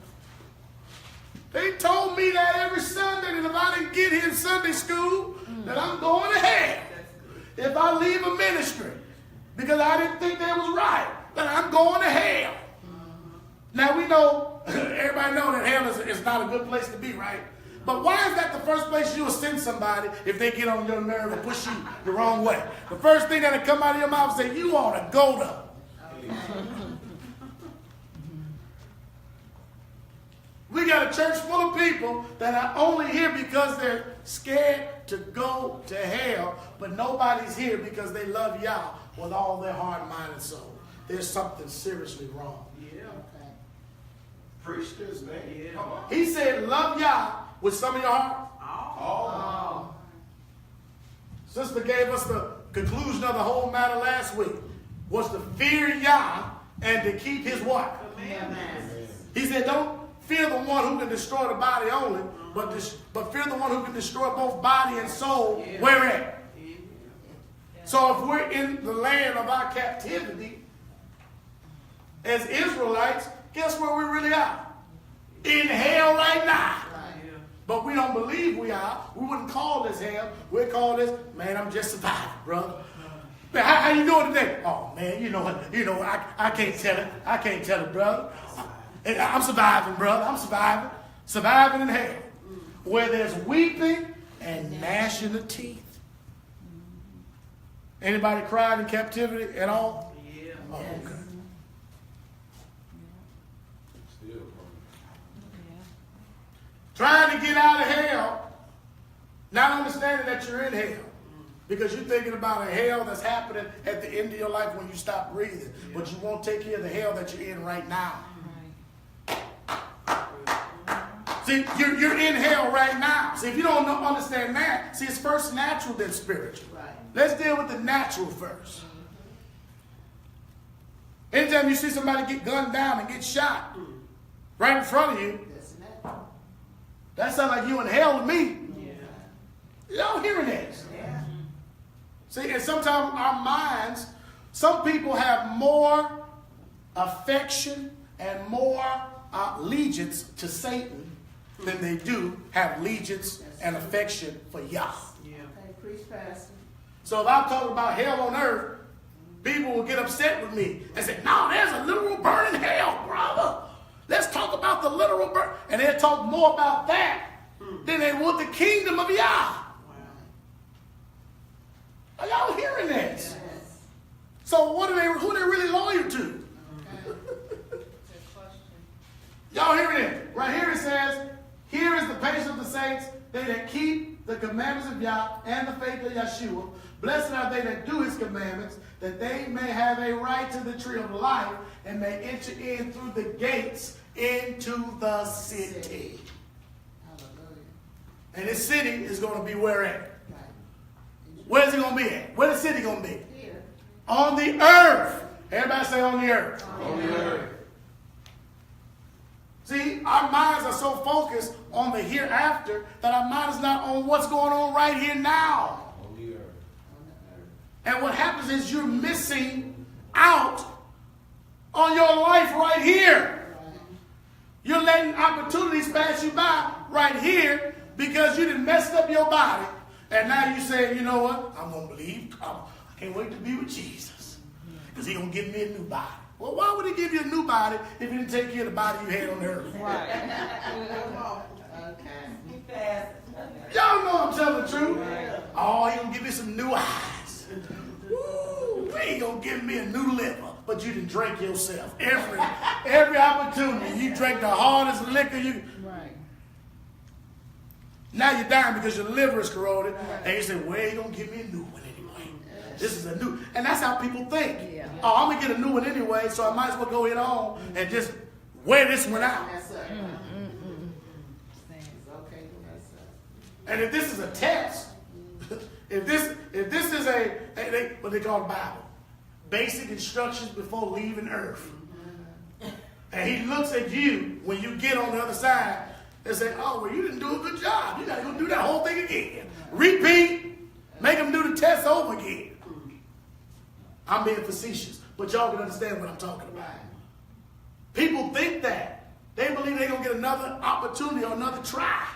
they told me that every Sunday that if I didn't get here in Sunday school, that I'm going to hell. If I leave a ministry because I didn't think that was right, then I'm going to hell. Now we know, everybody know that hell is not a good place to be, right? But why is that the first place you'll send somebody if they get on your nerve and push you the wrong way? The first thing that'll come out of your mouth is say, you ought to go to. We got a church full of people that are only here because they're scared to go to hell, but nobody's here because they love Yah with all their heart, mind, and soul. There's something seriously wrong. Yeah. Preach this, man. Yeah. Come on. He said, love Yah with some of your heart. Oh. Sister gave us the conclusion of the whole matter last week, was to fear Yah and to keep his what? Commandments. He said, don't fear the one who can destroy the body only, but fear the one who can destroy both body and soul. Yeah. Where at? Yeah. So if we're in the land of our captivity as Israelites, guess where we really are? In hell right now. Yeah. But we don't believe we are. We wouldn't call this hell. We'd call this, man, I'm just surviving, brother. Man, how you doing today? Oh man, you know what? I can't tell it. I can't tell it, brother. I'm surviving, brother. I'm surviving. Surviving in hell. Where there's weeping and gnashing of teeth. Anybody cried in captivity at all? Yeah. Oh, okay. Still. Trying to get out of hell, not understanding that you're in hell. Because you're thinking about a hell that's happening at the end of your life when you stop breathing. But you won't take care of the hell that you're in right now. See, you're in hell right now. See, if you don't understand that, see, it's first natural, then spiritual. Right. Let's deal with the natural first. Anytime you see somebody get gunned down and get shot right in front of you, that sounds like you in hell to me. Yeah. Y'all hearing this? Yeah. See, and sometimes our minds, some people have more affection and more allegiance to Satan than they do have allegiance and affection for Yah. Yeah. Okay, preach, Pastor. So if I'm talking about hell on earth, people will get upset with me and say, no, there's a literal burning hell, brother. Let's talk about the literal burn. And they'll talk more about that than they would the kingdom of Yah. Wow. Are y'all hearing this? Yes. So who are they really loyal to? Y'all hearing it? Right here it says, here is the patience of the saints, they that keep the commandments of Yah and the faith of Yeshua. Blessed are they that do his commandments, that they may have a right to the tree of life and may enter in through the gates into the city. Hallelujah. And this city is going to be where at? Right. Where's it going to be at? Where the city going to be? Here. On the earth. Everybody say on the earth. On the earth. See, our minds are so focused on the hereafter that our mind is not on what's going on right here now. On the earth. On the earth. And what happens is you're missing out on your life right here. Right. You're letting opportunities pass you by right here because you done messed up your body. And now you say, you know what? I'm going to believe. I can't wait to be with Jesus because he's going to give me a new body. Well, why would he give you a new body if he didn't take care of the body you had on earth? Okay. Y'all know I'm telling the truth. Oh, he gonna give me some new eyes. Woo, he gonna give me a new liver. But you didn't drink yourself. Every opportunity, you drank the hardest liquor you. Right. Now you're dying because your liver is corroded, and you say, well, he gonna give me a new one anyway. This is a new, and that's how people think. Yeah. Oh, I'm gonna get a new one anyway, so I might as well go in on and just wear this one out. That's up. It's okay to mess up. And if this is a test, if this is what they call the Bible, basic instructions before leaving earth. And he looks at you when you get on the other side and say, oh, well, you didn't do a good job. You got to go do that whole thing again. Repeat. Make them do the test over again. I'm being facetious, but y'all can understand what I'm talking about. People think that. They believe they're going to get another opportunity or another try.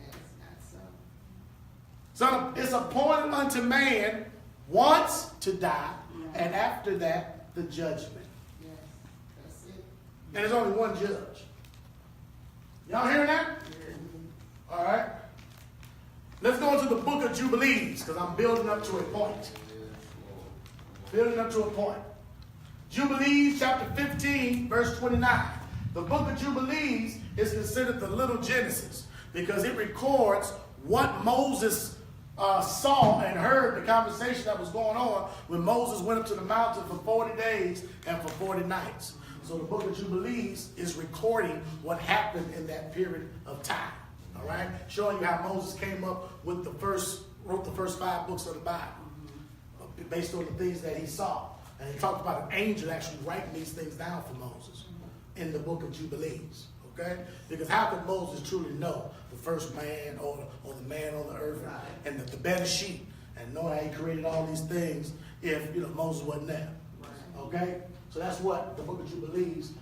That's not So so. it's appointed unto man once to die, and after that, the judgment. Yes, that's it. And there's only one judge. Y'all hearing that? All right. Let's go into the book of Jubilees, because I'm building up to a point. Building up to a point. Jubilees chapter 15, verse 29. The book of Jubilees is considered the little Genesis because it records what Moses saw and heard, the conversation that was going on when Moses went up to the mountain for 40 days and for 40 nights. So the book of Jubilees is recording what happened in that period of time. All right? Showing you how Moses came up with wrote the first 5 books of the Bible based on the things that he saw. And he talked about an angel actually writing these things down for Moses in the book of Jubilees. Okay? Because how could Moses truly know the first man or the man on the earth and the better sheep and know how he created all these things if Moses wasn't there? Okay? So that's what the book of Jubilees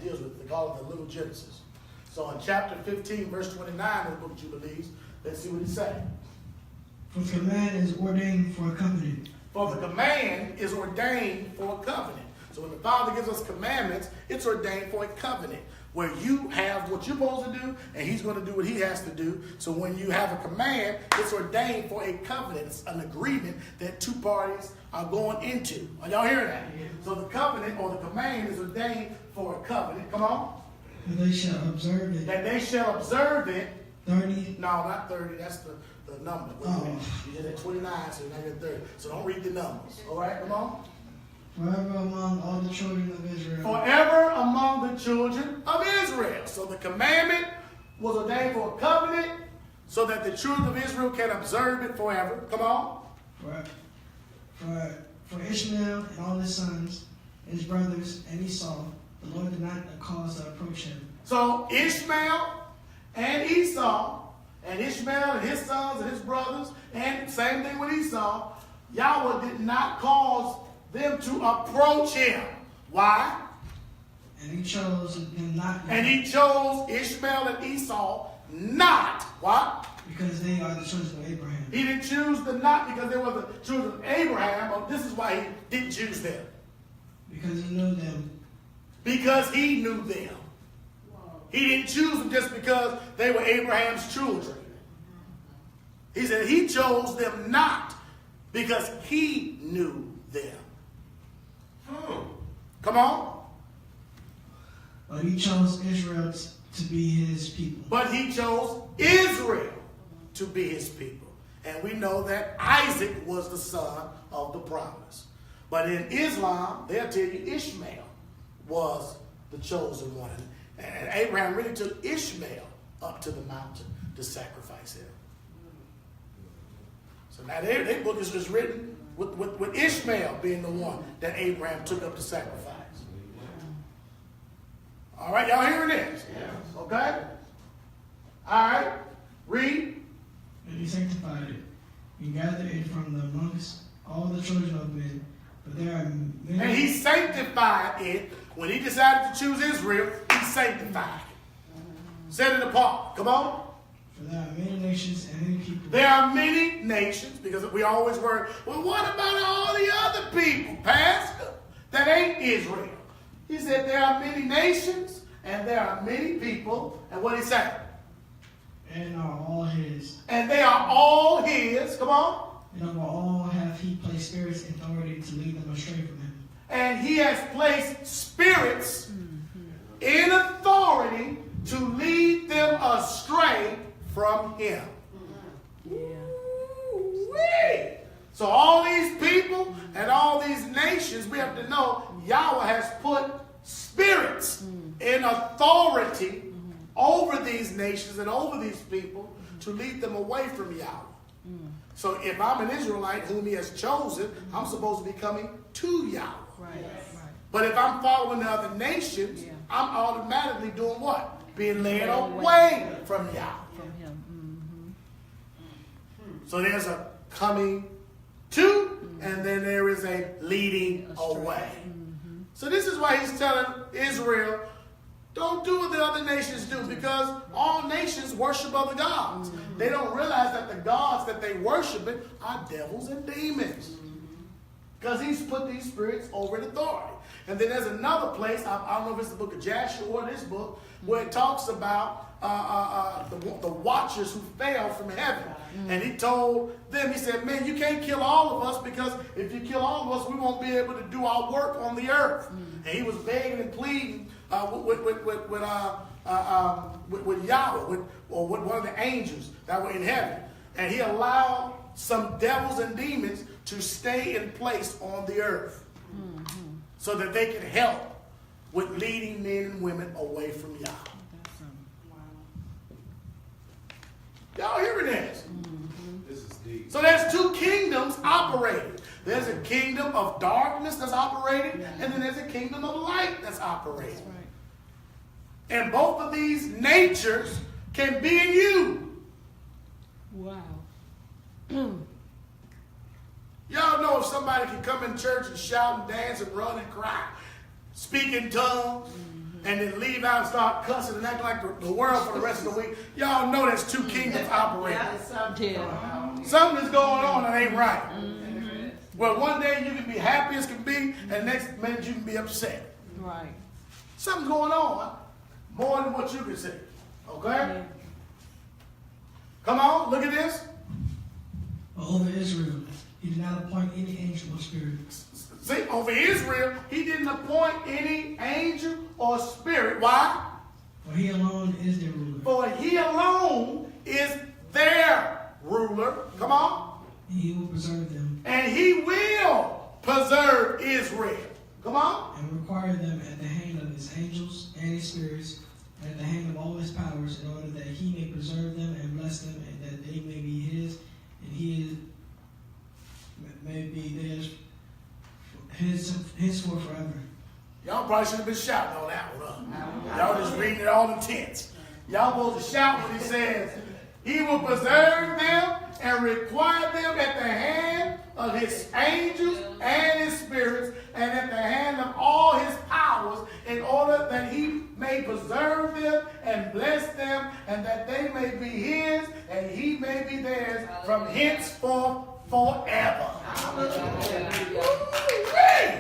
deals with. They call it the little Genesis. So in chapter 15, verse 29 of the book of Jubilees, let's see what he said. For the command is ordained for a covenant. For the command is ordained for a covenant. So when the Father gives us commandments, it's ordained for a covenant where you have what you're supposed to do and he's going to do what he has to do. So when you have a command, it's ordained for a covenant. It's an agreement that 2 parties are going into. Are y'all hearing that? So the covenant or the command is ordained for a covenant. Come on. And they shall observe it. That they shall observe it. 30. No, not 30. That's the number. Wait a minute. You did at 29, so you're not at 30. So don't read the numbers. All right, come on. Forever among all the children of Israel. Forever among the children of Israel. So the commandment was ordained for a covenant so that the children of Israel can observe it forever. Come on. For Ishmael and all his sons, his brothers, and Esau, the Lord did not cause to approach him. So Ishmael and Esau, and Ishmael and his sons and his brothers, and same thing with Esau, Yahweh did not cause them to approach him. Why? And he chose them not. And he chose Ishmael and Esau not. What? Because they are the children of Abraham. He didn't choose them not because they were the children of Abraham, but this is why he didn't choose them. Because he knew them. Because he knew them. He didn't choose them just because they were Abraham's children. He said he chose them not because he knew them. Come on. But he chose Israel to be his people. But he chose Israel to be his people. And we know that Isaac was the son of the promise. But in Islam, they'll tell you Ishmael was the chosen one. And Abraham really took Ishmael up to the mountain to sacrifice him. So now their book is just written with Ishmael being the one that Abraham took up to sacrifice. All right, y'all hearing this? Okay? All right, read. And he sanctified it. He gathered it from the amongst all the children of men. But there are many. And he sanctified it. When he decided to choose Israel, he sanctified it. Set it apart. Come on. For there are many nations and many people. There are many nations, because we always were, well, what about all the other people, Pastor, that ain't Israel? He said there are many nations and there are many people. And what he said? And are all his. And they are all his. Come on. And over all hath he placed spirits in authority to lead them astray from him. And he has placed spirits in authority to lead them astray from him. Ooh-wee. So all these people and all these nations, we have to know Yahweh has put spirits in authority over these nations and over these people to lead them away from Yahweh. So if I'm an Israelite whom he has chosen, I'm supposed to be coming to Yahweh. Right. Right. But if I'm following the other nations, Yeah. I'm automatically doing what? Being led away from Yahweh. From him. So there's a coming to, and then there is a leading away. So this is why he's telling Israel, don't do what the other nations do, because all nations worship other gods. They don't realize that the gods that they worship are devils and demons. Because he's put these spirits over in authority. And then there's another place, I don't know if it's the book of Joshua or this book, where it talks about the watchers who fell from heaven. And he told them, he said, man, you can't kill all of us, because if you kill all of us, we won't be able to do our work on the earth. And he was begging and pleading with Yahweh, or with one of the angels that were in heaven. And he allowed some devils and demons to stay in place on the earth, so that they could help with leading men and women away from Yahweh. Y'all hearing this? This is deep. So there's two kingdoms operating. There's a kingdom of darkness that's operating, and then there's a kingdom of light that's operating. That's right. And both of these natures can be in you. Wow. Y'all know if somebody can come in church and shout and dance and run and cry, speak in tongues, and then leave out and start cussing and act like the world for the rest of the week. Y'all know there's two kingdoms operating. Yeah. Something is going on that ain't right. Well, one day you can be happy as can be, and next minute you can be upset. Right. Something's going on, more than what you can see. Okay? Yeah. Come on, look at this. Over Israel, he did not appoint any angel or spirit. See, over Israel, he didn't appoint any angel or spirit. Why? For he alone is their ruler. For he alone is their ruler. Come on. And he will preserve them And he will preserve Israel. Come on. and require them at the hand of his angels and his spirits, and at the hand of all his powers, in order that he may preserve them and bless them, and that they may be his, and he may be theirs, henceforth forever. Y'all probably should have been shouting on that one, huh? Y'all just reading it all in tense. Y'all supposed to shout when he says, he will preserve them and require them at the hand of his angels and his spirits, and at the hand of all his powers, in order that he may preserve them and bless them, and that they may be his and he may be theirs from henceforth forever. Woo-wee!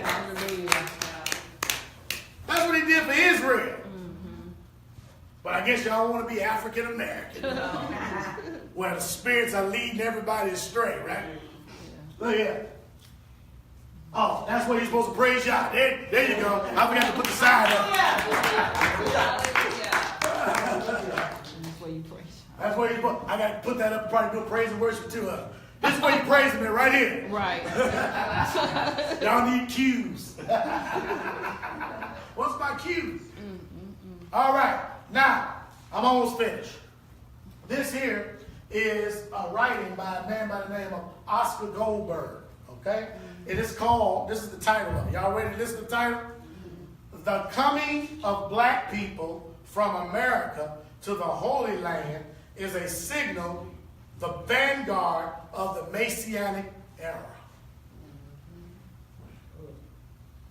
Hallelujah. That's what he did for Israel. But I guess y'all want to be African American, where the spirits are leading everybody astray, right? Look here. Oh, that's what you're supposed to praise y'all. There you go. I forgot to put the sign up. That's where you praise. That's where you put. I got to put that up. Probably do a praise and worship too. This is where you praising me right here. Right. Y'all need cues. What's my cues? All right. Now, I'm almost finished. This here is a writing by a man by the name of Oscar Goldberg. Okay? It is called, this is the title of it. Y'all ready to listen to the title? The Coming of Black People from America to the Holy Land is a signal, the vanguard of the Messianic era.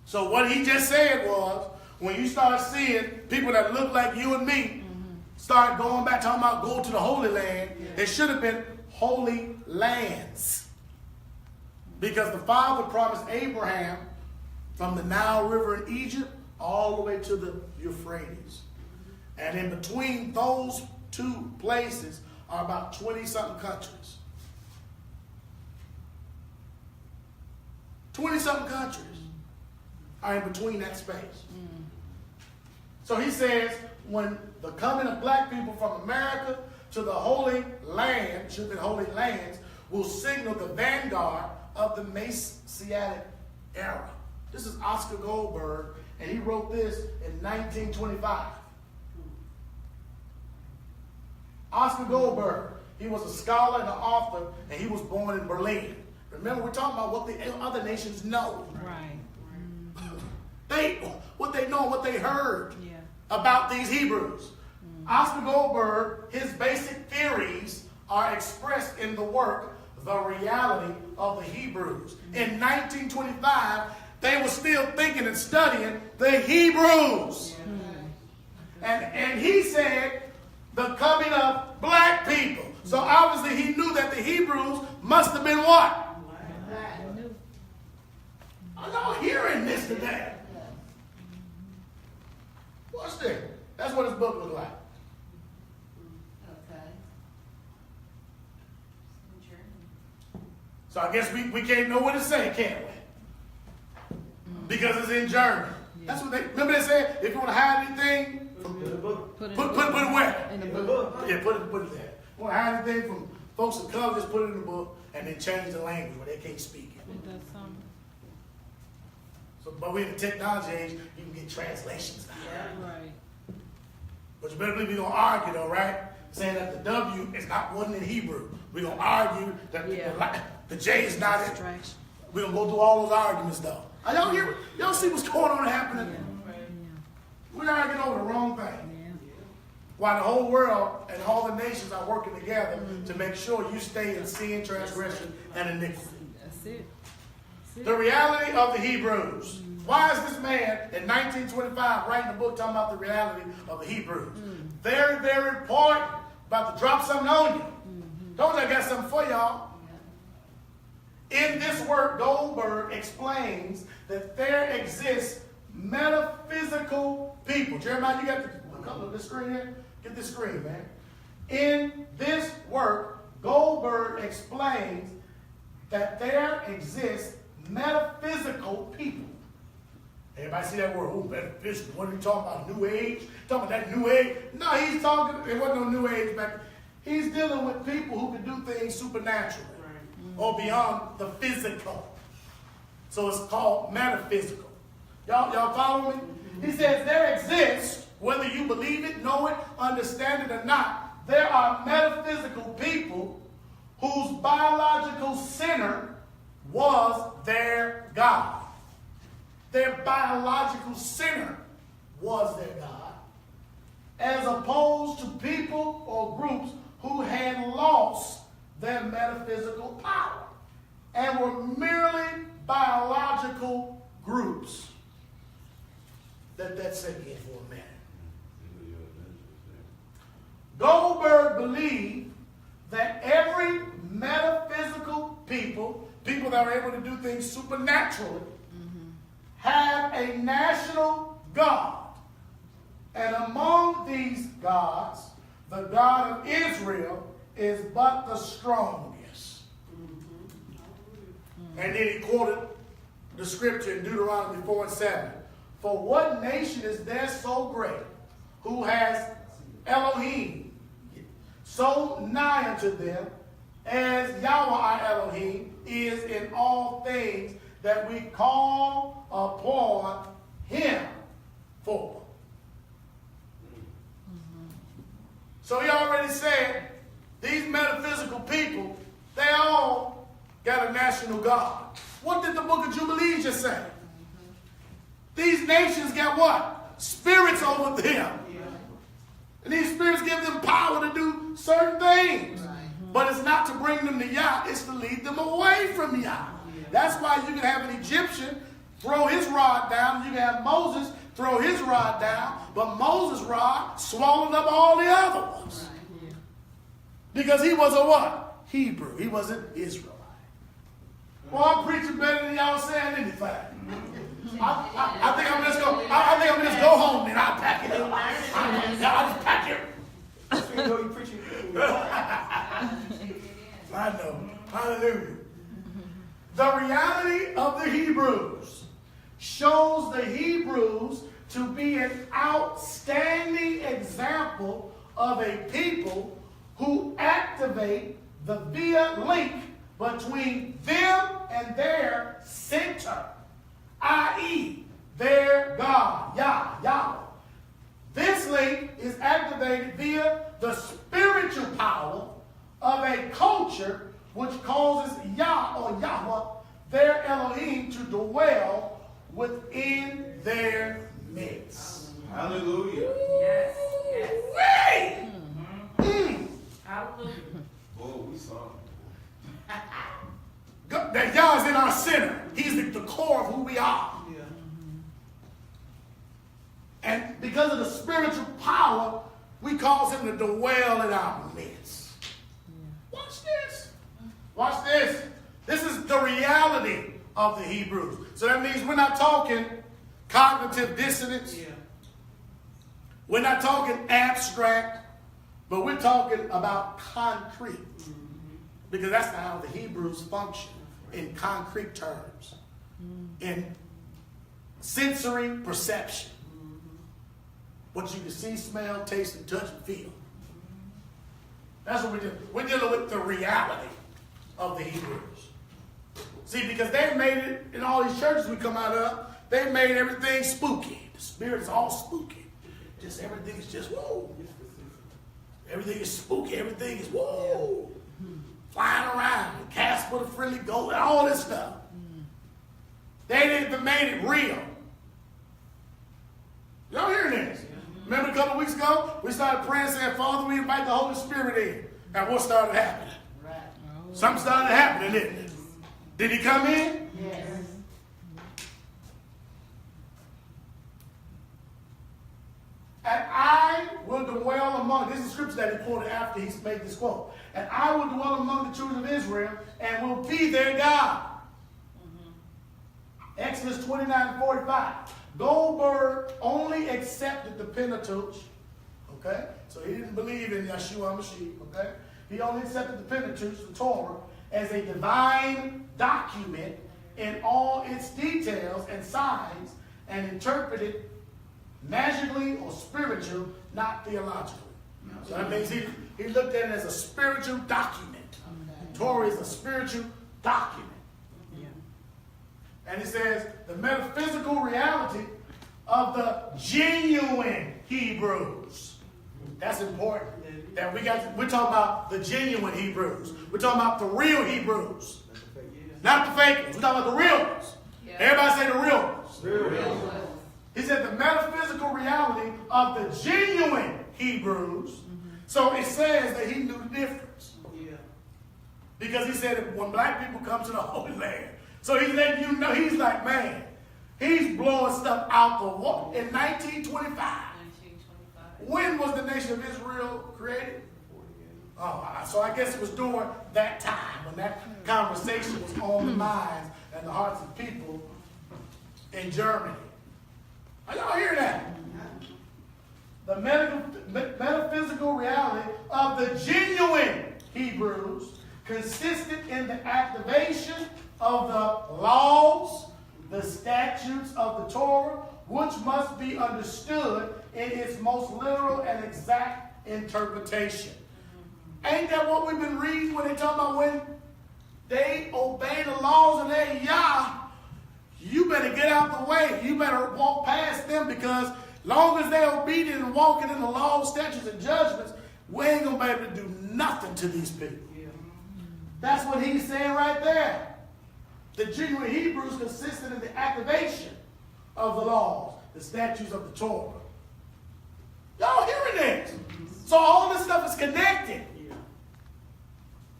So what he just said was, when you start seeing people that look like you and me start going back, talking about go to the Holy Land, it should have been Holy Lands. Because the Father promised Abraham from the Nile River in Egypt all the way to the Euphrates. And in between those two places are about 20-something countries. 20-something countries are in between that space. So he says, when the coming of black people from America to the Holy Land, should be Holy Lands, will signal the vanguard of the Messianic era. This is Oscar Goldberg, and he wrote this in 1925. Oscar Goldberg, He was a scholar and an author, and he was born in Berlin. Remember, we're talking about what the other nations know. Right. What they know, what they heard Yeah. about these Hebrews. Oscar Goldberg, his basic theories are expressed in the work, The Reality of the Hebrews. In 1925, they were still thinking and studying the Hebrews. And he said the coming of black people. So obviously he knew that the Hebrews must have been what? Are y'all hearing this today? What's this? That's what his book looked like. Okay. So I guess we can't know what to say, can't we? Because it's in German. That's what they remember they said, if you want to hide anything, In the book. Put it put it where? in the In the book. book. Yeah, put it there. You want to hide anything from folks of color, just put it in the book and then change the language where they can't speak it. It does something. So, but we're in the technology age, you can get translations now. Right. But you better believe we're going to argue though, right? Saying that the W is not one in Hebrew. We're going to argue that the J is not in. Distraction. We're going to go through all those arguments though. Are y'all hear? Y'all see what's going on happening? We're arguing over the wrong thing. Yeah. While the whole world and all the nations are working together to make sure you stay in sin, transgression, and iniquity. That's it. The reality of the Hebrews. Why is this man in 1925 writing a book talking about the reality of the Hebrews? Very, very important. About to drop something on you. Told you I got something for y'all. In this work, Goldberg explains that there exists metaphysical people. Jeremiah, you got the color of this screen here? Get this screen, man. In this work, Goldberg explains that there exists metaphysical people. Everybody see that word? Oh, metaphysical. What are you talking about? New Age? Talking about that New Age? No, he's talking, it wasn't no New Age back then. He's dealing with people who can do things supernaturally or beyond the physical. So it's called metaphysical. Y'all follow me? He says there exists, whether you believe it, know it, understand it or not, there are metaphysical people whose biological center was their God. Their biological center was their God, as opposed to people or groups who had lost their metaphysical power and were merely biological groups. Let that sink in for a minute. Goldberg believed that every metaphysical people that are able to do things supernaturally, have a national God. And among these gods, the God of Israel is but the strongest. And then he quoted the scripture in Deuteronomy 4:7. For what nation is there so great, who has Elohim so nigh unto them, as Yahweh our Elohim is in all things that we call upon him for. So he already said, these metaphysical people, they all got a national God. What did the book of Jubilees just say? These nations got what? Spirits over them. And these spirits give them power to do certain things. But it's not to bring them to Yah, it's to lead them away from Yah. That's why you can have an Egyptian throw his rod down. You can have Moses throw his rod down. But Moses' rod swallowed up all the other ones. Because he was a what? Hebrew. He wasn't Israelite. Well, I'm preaching better than y'all saying anything. I think I'm just going. I think I'm just go home and I'll pack it up. I'll just pack it. You know you preaching. I know. Hallelujah. The reality of the Hebrews shows the Hebrews to be an outstanding example of a people who activate the via link between them and their center, i.e., their God, Yahweh. This link is activated via the spiritual power of dwell within their midst. Hallelujah. Yes, yes. Hey! Hallelujah. Oh, we saw it. That Yah is in our center. He's the core of who we are. Yeah. And because of the spiritual power, we cause him to dwell in our midst. Watch this. Watch this. This is the reality of the Hebrews. So that means we're not talking cognitive dissonance. Yeah. We're not talking abstract, but we're talking about concrete. Because that's how the Hebrews function, in concrete terms, in sensory perception. What you can see, smell, taste, and touch, and feel. That's what we're doing. We're dealing with the reality of the Hebrews. See, because they've made it, in all these churches we come out of, they made everything spooky. The spirit is all spooky. Just everything is just, whoa. Everything is spooky. Everything is, whoa. Flying around, and Casper the Friendly Ghost, and all this stuff. They didn't made it real. Y'all hearing this? Remember a couple weeks ago, we started praying saying, Father, we invite the Holy Spirit in. And what started happening? Right. Something started happening, didn't it? Did he come in? Yes. And I will dwell among, this is the scripture that he quoted after he made this quote. And I will dwell among the children of Israel and will be their God. Exodus 29:45. Goldberg only accepted the Pentateuch. Okay? So he didn't believe in Yeshua Mashiach. Okay? He only accepted the Pentateuch, the Torah, as a divine document in all its details and signs, and interpreted magically or spiritual, not theologically. So that means he looked at it as a spiritual document. The Torah is a spiritual document. And it says the metaphysical reality of the genuine Hebrews. That's important. That we're talking about the genuine Hebrews. We're talking about the real Hebrews. Not the fake ones. We're talking about the real ones. Yeah. Everybody say the real ones. Real ones. He said the metaphysical reality of the genuine Hebrews. So it says that he knew the difference. Yeah. Because he said that when black people come to the Holy Land, so he's letting you know, he's like, man, he's blowing stuff out the water. In 1925, 1925. when was the nation of Israel created? Oh, so I guess it was during that time when that conversation was on the minds and the hearts of people in Germany. Are y'all hearing that? The metaphysical reality of the genuine Hebrews consisted in the activation of the laws, the statutes of the Torah, which must be understood in its most literal and exact interpretation. Ain't that what we've been reading when they talk about when they obey the laws and they Yah? You better get out the way. You better walk past them, because long as they're obedient and walking in the laws, statutes, and judgments, we ain't going to be able to do nothing to these people. That's what he's saying right there. The genuine Hebrews consisted in the activation of the laws, the statutes of the Torah. Y'all hearing this? So all this stuff is connected.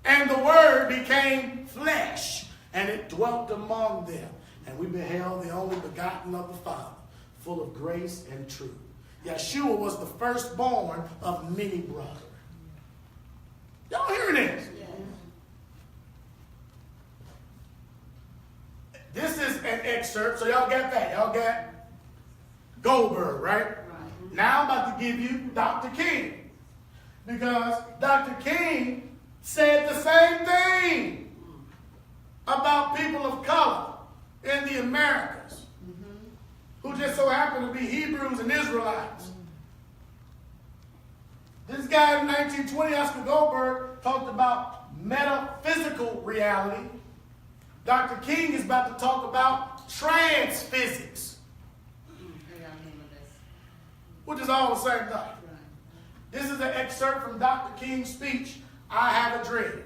And the Word became flesh, and it dwelt among them. And we beheld the only begotten of the Father, full of grace and truth. Yeshua was the firstborn of many brothers. Y'all hearing this? This is an excerpt, so y'all got that. Y'all got Goldberg, right? Now I'm about to give you Dr. King. Because Dr. King said the same thing about people of color in the Americas, who just so happen to be Hebrews and Israelites. This guy in 1920, Oscar Goldberg, talked about metaphysical reality. Dr. King is about to talk about transphysics, which is all the same thing. This is an excerpt from Dr. King's speech, I Have a Dream.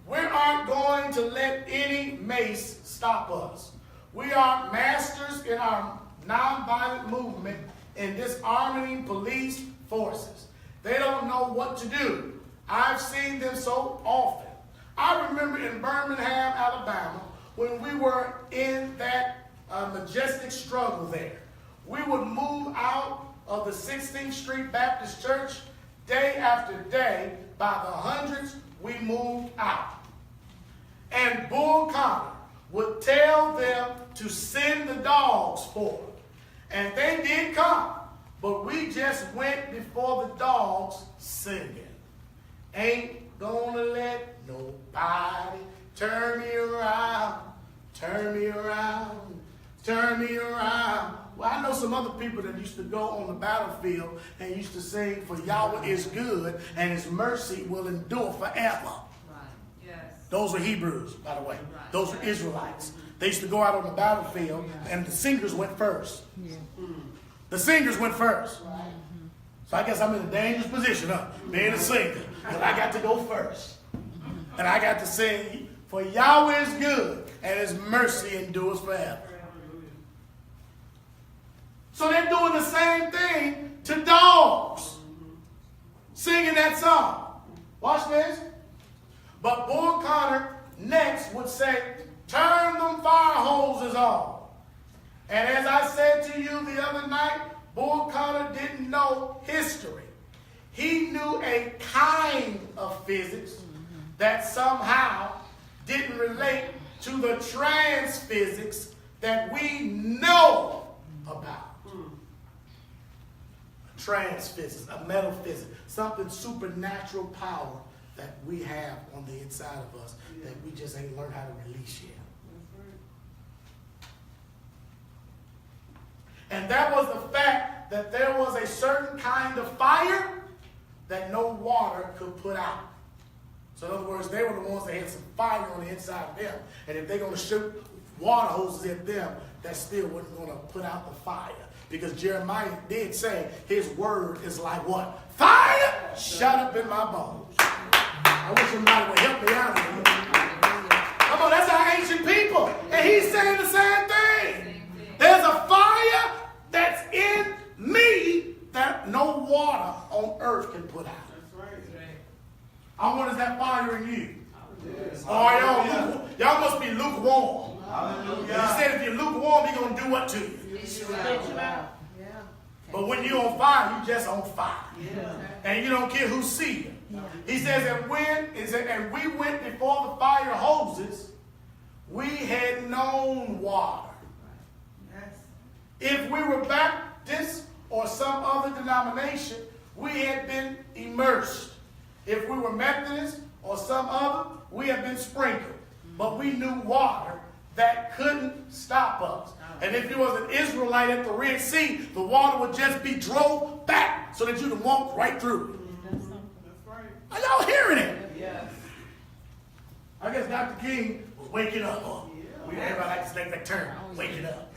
We aren't going to let any mace stop us. We are masters in our nonviolent movement in disarming police forces. They don't know what to do. I've seen them so often. I remember in Birmingham, Alabama, when we were in that majestic struggle there. We would move out of the 16th Street Baptist Church day after day. By the hundreds, we moved out. And Bull Connor would tell them to send the dogs forward. And they did come, but we just went before the dogs singing. Ain't gonna let nobody turn me around, turn me around, turn me around. Well, I know some other people that used to go on the battlefield and used to sing, for Yahweh is good and his mercy will endure forever. Right. Yes. Those were Hebrews, by the way. Those were Israelites. They used to go out on the battlefield and the singers went first. Yeah. The singers went first. So I guess I'm in a dangerous position, being a singer. But I got to go first. And I got to sing, for Yahweh is good and his mercy endures forever. So they're doing the same thing to dogs. Singing that song. Watch this. But Bull Connor next would say, turn them fire hoses on. And as I said to you the other night, Bull Connor didn't know history. He knew a kind of physics that somehow didn't relate to the trans physics that we know about. Trans physics, a metaphysics, something supernatural power that we have on the inside of us that we just ain't learned how to release yet. And that was the fact that there was a certain kind of fire that no water could put out. So in other words, they were the ones that had some fire on the inside of them. And if they're going to shoot water hoses at them, that still wasn't going to put out the fire. Because Jeremiah did say his word is like what? Fire shut up in my bones. I wish somebody would help me out here. Come on, that's our ancient people. And he's saying the same thing. There's a fire that's in me that no water on earth can put out. I wonder, is that fire in you? Oh, y'all must be lukewarm. He said if you're lukewarm, he's going to do what to you? But when you're on fire, you just on fire. And you don't care who sees you. He says, and we went before the fire hoses, we had known water. If we were Baptist or some other denomination, we had been immersed. If we were Methodist or some other, we had been sprinkled. But we knew water that couldn't stop us. And if you was an Israelite at the Red Sea, the water would just be drove back so that you could walk right through it. That's right. Are y'all hearing it? Yes. I guess Dr. King was waking up. Everybody likes to take that term, waking up.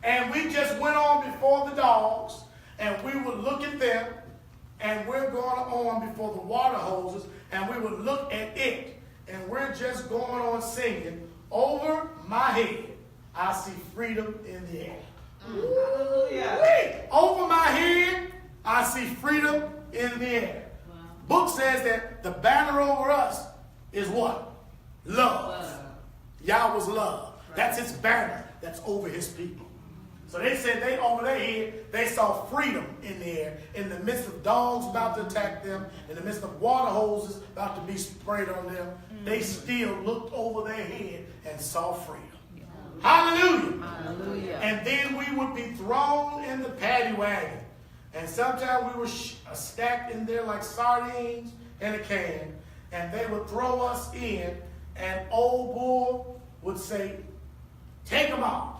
And we just went on before the dogs, and we would look at them, and we're going on before the water hoses, and we would look at it, and we're just going on singing, over my head, I see freedom in the air. Over my head, I see freedom in the air. Wow. Book says that the banner over us is what? Love. Yahweh's love. Right. That's his banner that's over his people. So they said they over their head, they saw freedom in the air. In the midst of dogs about to attack them, in the midst of water hoses about to be sprayed on them, they still looked over their head and saw freedom. Yeah. Hallelujah. Hallelujah. And then we would be thrown in the paddy wagon. And sometimes we were stacked in there like sardines in a can. And they would throw us in, and old Bull would say, take them off.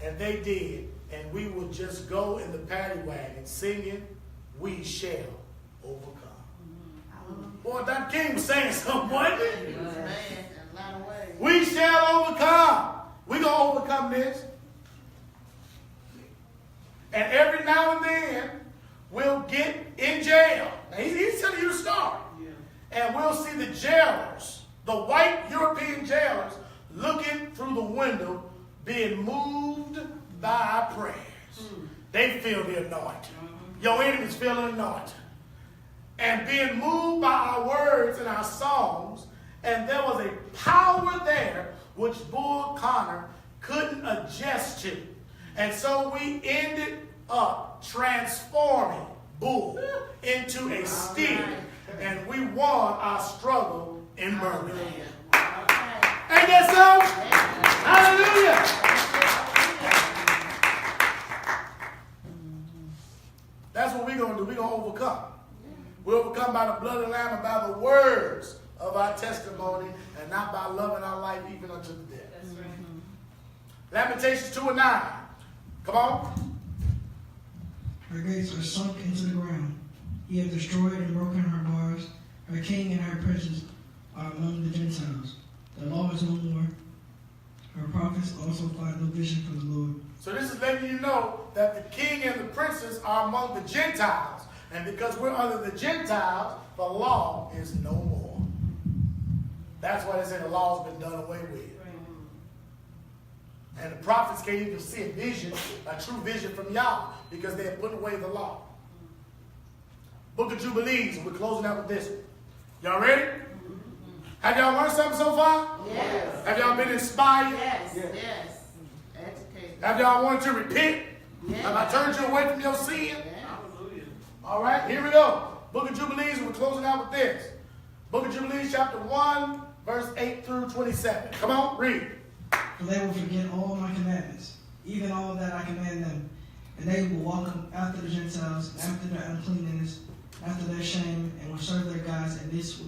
And they did, and we would just go in the paddy wagon singing, we shall overcome. Boy, Dr. King was saying something, wasn't he? We shall overcome. We're going to overcome this. And every now and then, we'll get in jail. Now, he's telling you the story. And we'll see the jailers, the white European jailers looking through the window, being moved by our prayers. They feel the anointing. Your enemies feel the anointing. And being moved by our words and our songs, and there was a power there which Bull Connor couldn't adjust to. And so we ended up transforming Bull into a steer, and we won our struggle in Birmingham. Ain't that so? Hallelujah! That's what we're going to do. We're going to overcome. We overcome by the blood of the Lamb and by the words of our testimony, and not by loving our life even unto the death. That's right. Lamentations 2:9. Come on. Her gates are sunk into the ground. He hath destroyed and broken her bars. Her king and her princes are among the Gentiles. The law is no more. Her prophets also find no vision from the Lord. So this is letting you know that the king and the princes are among the Gentiles. And because we're under the Gentiles, the law is no more. That's why they say the law's been done away with. And the prophets can't even see a vision, a true vision from Yah, because they have put away the law. Book of Jubilees, and we're closing out with this one. Y'all ready? Have y'all learned something so far? Yes. Have y'all been inspired? Yes. Yes. Educated. Have y'all wanted to repent? Yes. Have I turned you away from your sin? Yes. All right, here we go. Book of Jubilees, and we're closing out with this. Book of Jubilees, chapter 1, verse 8 through 27. Come on, read. For they will forget all my commandments, even all that I command them. And they will walk after the Gentiles, after their uncleanness, after their shame, and will serve their gods, and these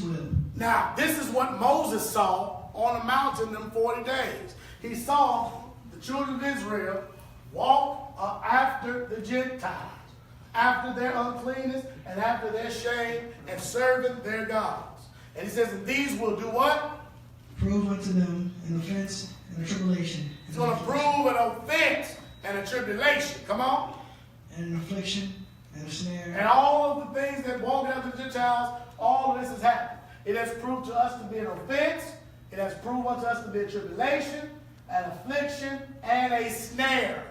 will. Now, this is what Moses saw on the mountain in 40 days. He saw the children of Israel walk after the Gentiles, after their uncleanness and after their shame, and serving their gods. And he says, and these will do what? Prove unto them an offense and a tribulation. He's going to prove an offense and a tribulation. Come on. And an affliction and a snare. And all of the things that walking after the Gentiles, all of this has happened. It has proved to us to be an offense. It has proved unto us to be a tribulation, an affliction, and a snare.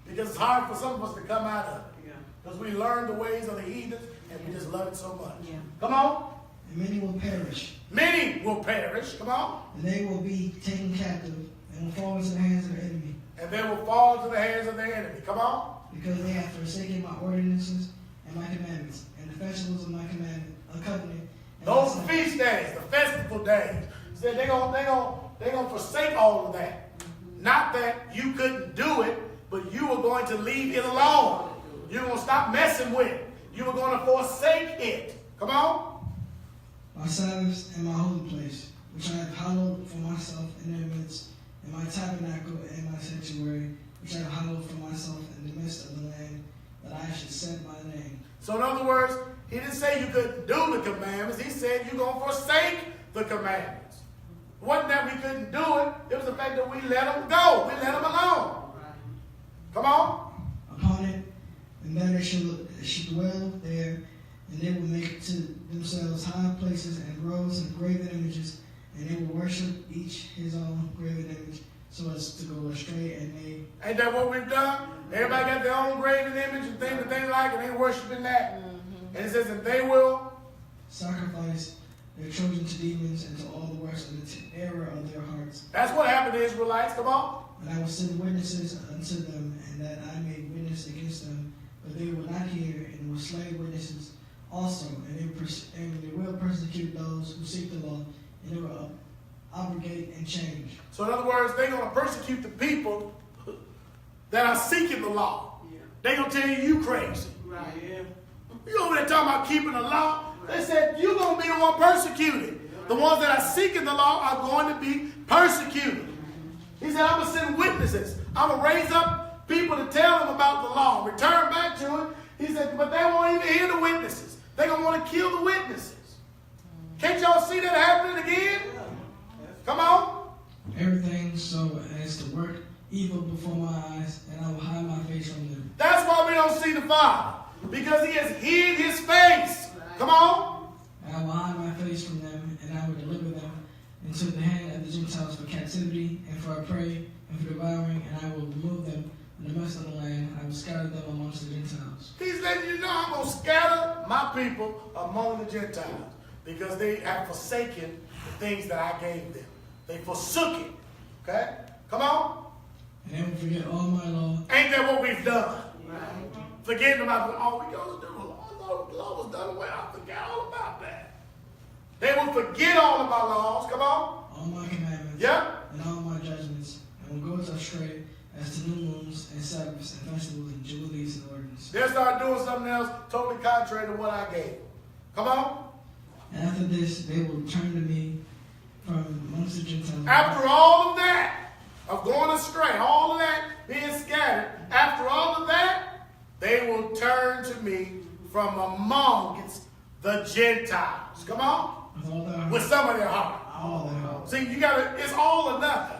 Because it's hard for some of us to come out of it. Because we learn the ways of the heathens and we just love it so much. Yeah. Come on. And many will perish. Many will perish. Come on. And they will be taken captive and will fall into the hands of their enemy. And they will fall into the hands of their enemy. Come on. Because they have forsaken my ordinances and my commandments, and the festivals of my covenant. And Those my feast days, the festival days, said they're gonna forsake all of that. Not that you couldn't do it, but you were going to leave it alone. You were going to stop messing with it. You were going to forsake it. Come on. my Sabbaths and my holy place, which I have hallowed for myself in their midst, and my tabernacle and my sanctuary, which I have hallowed for myself in the midst of the land, that I should set my name. So in other words, he didn't say you couldn't do the commandments. He said you're going to forsake the commandments. It wasn't that we couldn't do it. It was the fact that we let them go. We let them alone. Come on. Upon it, and that they should dwell there, and they will make to themselves high places and groves and graven images, and they will worship each his own graven image, so as to go astray and may. Ain't that what we've done? Everybody got their own graven image and things that they like, and they worshiping that. And it says that they will sacrifice their children to demons and to all the works of the error of their hearts. That's what happened to Israelites. Come on. And I will send witnesses unto them, and that I may witness against them, but they will not hear, and will slay witnesses also, and they will persecute those who seek the law, and they will abrogate and change. So in other words, they're going to persecute the people that are seeking the law. They're going to tell you crazy. Right. You over there talking about keeping the law? They said you're going to be the one persecuted. The ones that are seeking the law are going to be persecuted. He said, I'm going to send witnesses. I'm going to raise up people to tell them about the law. Return back to it. He said, but they won't even hear the witnesses. They're going to want to kill the witnesses. Can't y'all see that happening again? Come on. Everything so as to work evil before my eyes, and I will hide my face from them. That's why we don't see the Father. Because he has hid his face. Come on. And I will hide my face from them, and I will deliver them captivity, and for a prey, and for devouring, and I will remove them in the midst of the land. I will scatter them amongst the Gentiles. He's letting you know I'm going to scatter my people among the Gentiles because they have forsaken the things that I gave them. They forsook it. Okay? Come on. And they will forget all my law. Ain't that what we've done? Right. Forgetting about all we got to do. I thought the law was done away. I forgot all about that. They will forget all of my laws. Come on. All my commandments. Yeah. And all my judgments. And will go astray as to new moons and Sabbaths and festivals and jubilees and ordinances. They'll start doing something else totally contrary to what I gave them. Come on. And after this, they will turn to me from amongst the Gentiles. After all of that, of going astray, all of that being scattered, after all of that, they will turn to me from amongst the Gentiles. Come on. With all their heart. With some of their heart. All their heart. See, you gotta, it's all or nothing.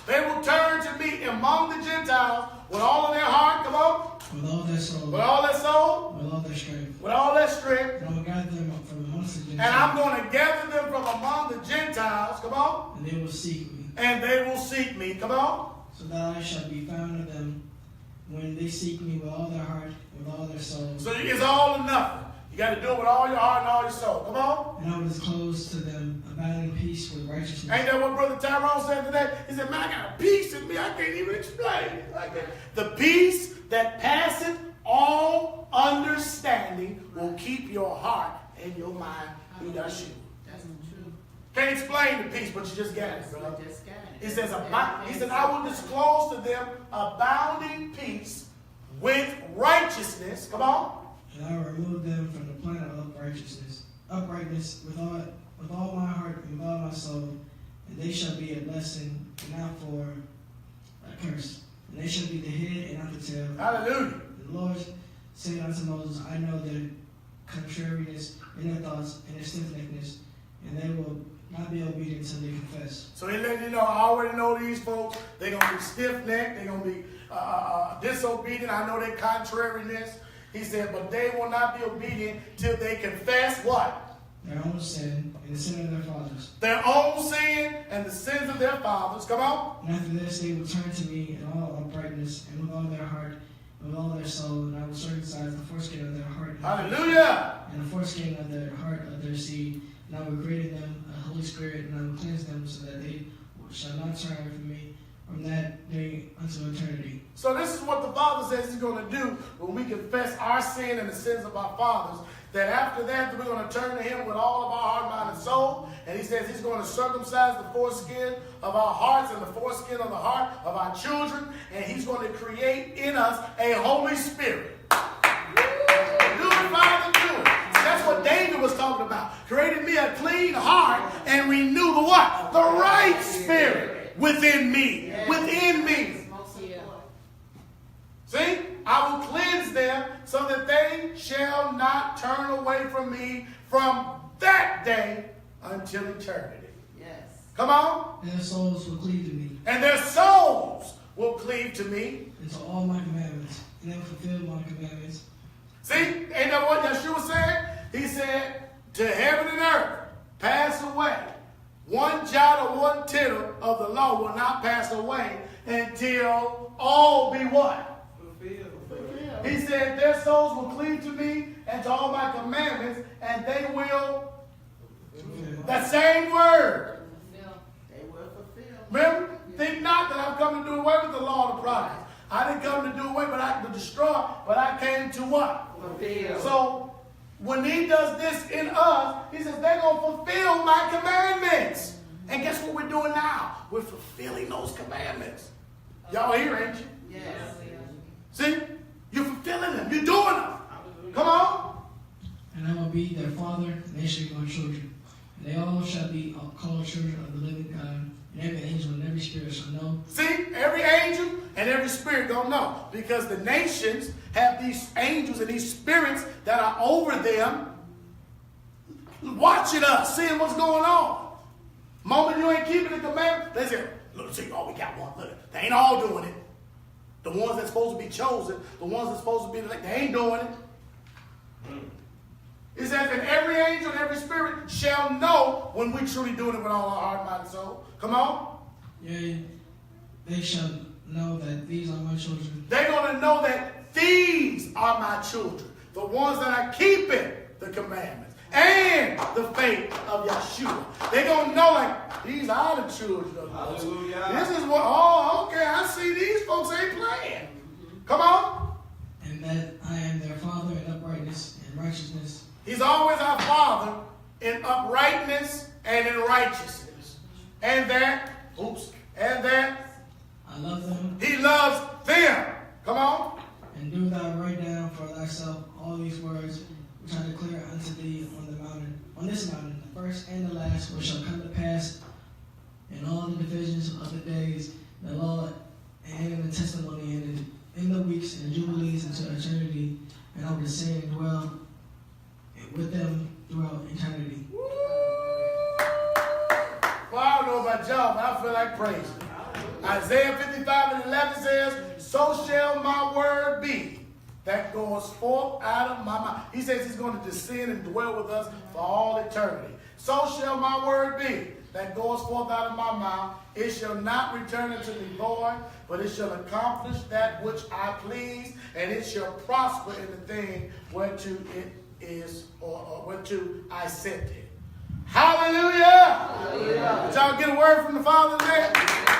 They will turn to me among the Gentiles with all of their heart, come on. With all their soul. With all their soul. With all their strength. With all their strength. And I will gather them up from amongst the And Gentiles. I'm going to gather them from among the Gentiles, come on. And they will seek me. And they will seek me, come on. So that I shall be found of them when they seek me with all their heart, with all their soul. So it's all or nothing. You got to do it with all your heart and all your soul. Come on. And I will disclose to them abounding peace with righteousness. Ain't that what Brother Tyrone said today? He said, man, I got a peace in me. I can't even explain it. Like that. The peace that passeth all understanding will keep your heart and your mind through that shit. That's true. Can't explain the peace, but you just got it, bro. Just got it. He says, he said, I will disclose to them abounding peace with righteousness. Come on. And I will remove them from the plan of uprightness with all my heart and with all my soul. And they shall be a blessing and not for a curse. And they shall be the head and not the tail. Hallelujah. The Lord said unto Moses, I know their contrariness in their thoughts and their stiff-neckedness, and they will not be obedient until they confess. So he let you know, I already know these folks. They're going to be stiff-necked. They're going to be disobedient. I know their contrariness. He said, but they will not be obedient till they confess what? Their own sin and the sin of their fathers. Their own sin and the sins of their fathers. Come on. And after this they will turn to me in all uprightness and with all their heart and with all their soul, and I will circumcise the foreskin of their heart. Hallelujah. And the foreskin of their heart of their seed. And I will create in them a Holy Spirit, and I will cleanse them so that they shall not turn away from me from that day unto eternity. So this is what the Father says he's going to do when we confess our sin and the sins of our fathers. That after that, we're going to turn to him with all of our heart, mind, and soul. And he says he's going to circumcise the foreskin of our hearts and the foreskin of the heart of our children. And he's going to create in us a Holy Spirit. Do it, Father, do it. See, that's what David was talking about. Created me a clean heart and renew the what? The right spirit within me. Within me. See? I will cleanse them so that they shall not turn away from me from that day until eternity. Yes. Come on. And their souls will cleave to me. And their souls will cleave to me. And to all my commandments. And they will fulfill my commandments. See? Ain't that what Yeshua said? He said, to heaven and earth pass away. One jot or one tittle of the law will not pass away until all be what? He said, their souls will cleave to me and to all my commandments, and they will, that same word. They will fulfill. Remember? Think not that I've come to do away with the law of the prophets. I didn't come to do away, to destroy, but I came to what? Fulfill. So, when he does this in us, he says, they're going to fulfill my commandments. And guess what we're doing now? We're fulfilling those commandments. Y'all here, ain't you? Yes. See? You're fulfilling them. You're doing them. Come on. And I will be their father, and they shall be my children. And they all shall be called children of the living God. And every angel and every spirit shall know. See? Every angel and every spirit gonna know. Because the nations have these angels and these spirits that are over them watching us, seeing what's going on. Moment you ain't keeping the commandment, they say, look, see, oh, we got one. Look, they ain't all doing it. The ones that's supposed to be chosen, the ones that's supposed to be elect, they ain't doing it. It says, and every angel and every spirit shall know when we truly doing it with all our heart, mind, and soul. Come on. Yea, they shall know that these are my children. They're going to know that these are my children, the ones that are keeping the commandments and the faith of Yeshua. They're going to know, like, these are the children of God. Hallelujah. This is what, oh, okay, I see these folks ain't playing. Come on. And that I am their father in uprightness and righteousness. He's always our Father in uprightness and in righteousness. And that, and that I love them. He loves them. Come on. And do thou write down for thyself all these words which I declare unto thee on this mountain, the first and the last, which shall come to pass in all the divisions of the days, the law and in the testimony, and in the weeks and jubilees into eternity, and I will descend and dwell with them throughout eternity. Well, I don't know about y'all, but I feel like praising. Isaiah 55:11 says, so shall my word be that goes forth out of my mouth. He says he's going to descend and dwell with us for all eternity. So shall my word be that goes forth out of my mouth. It shall not return unto me void, but it shall accomplish that which I please, and it shall prosper in the thing whereto it is, or whereto I sent it. Hallelujah! Hallelujah. Did y'all get a word from the Father today?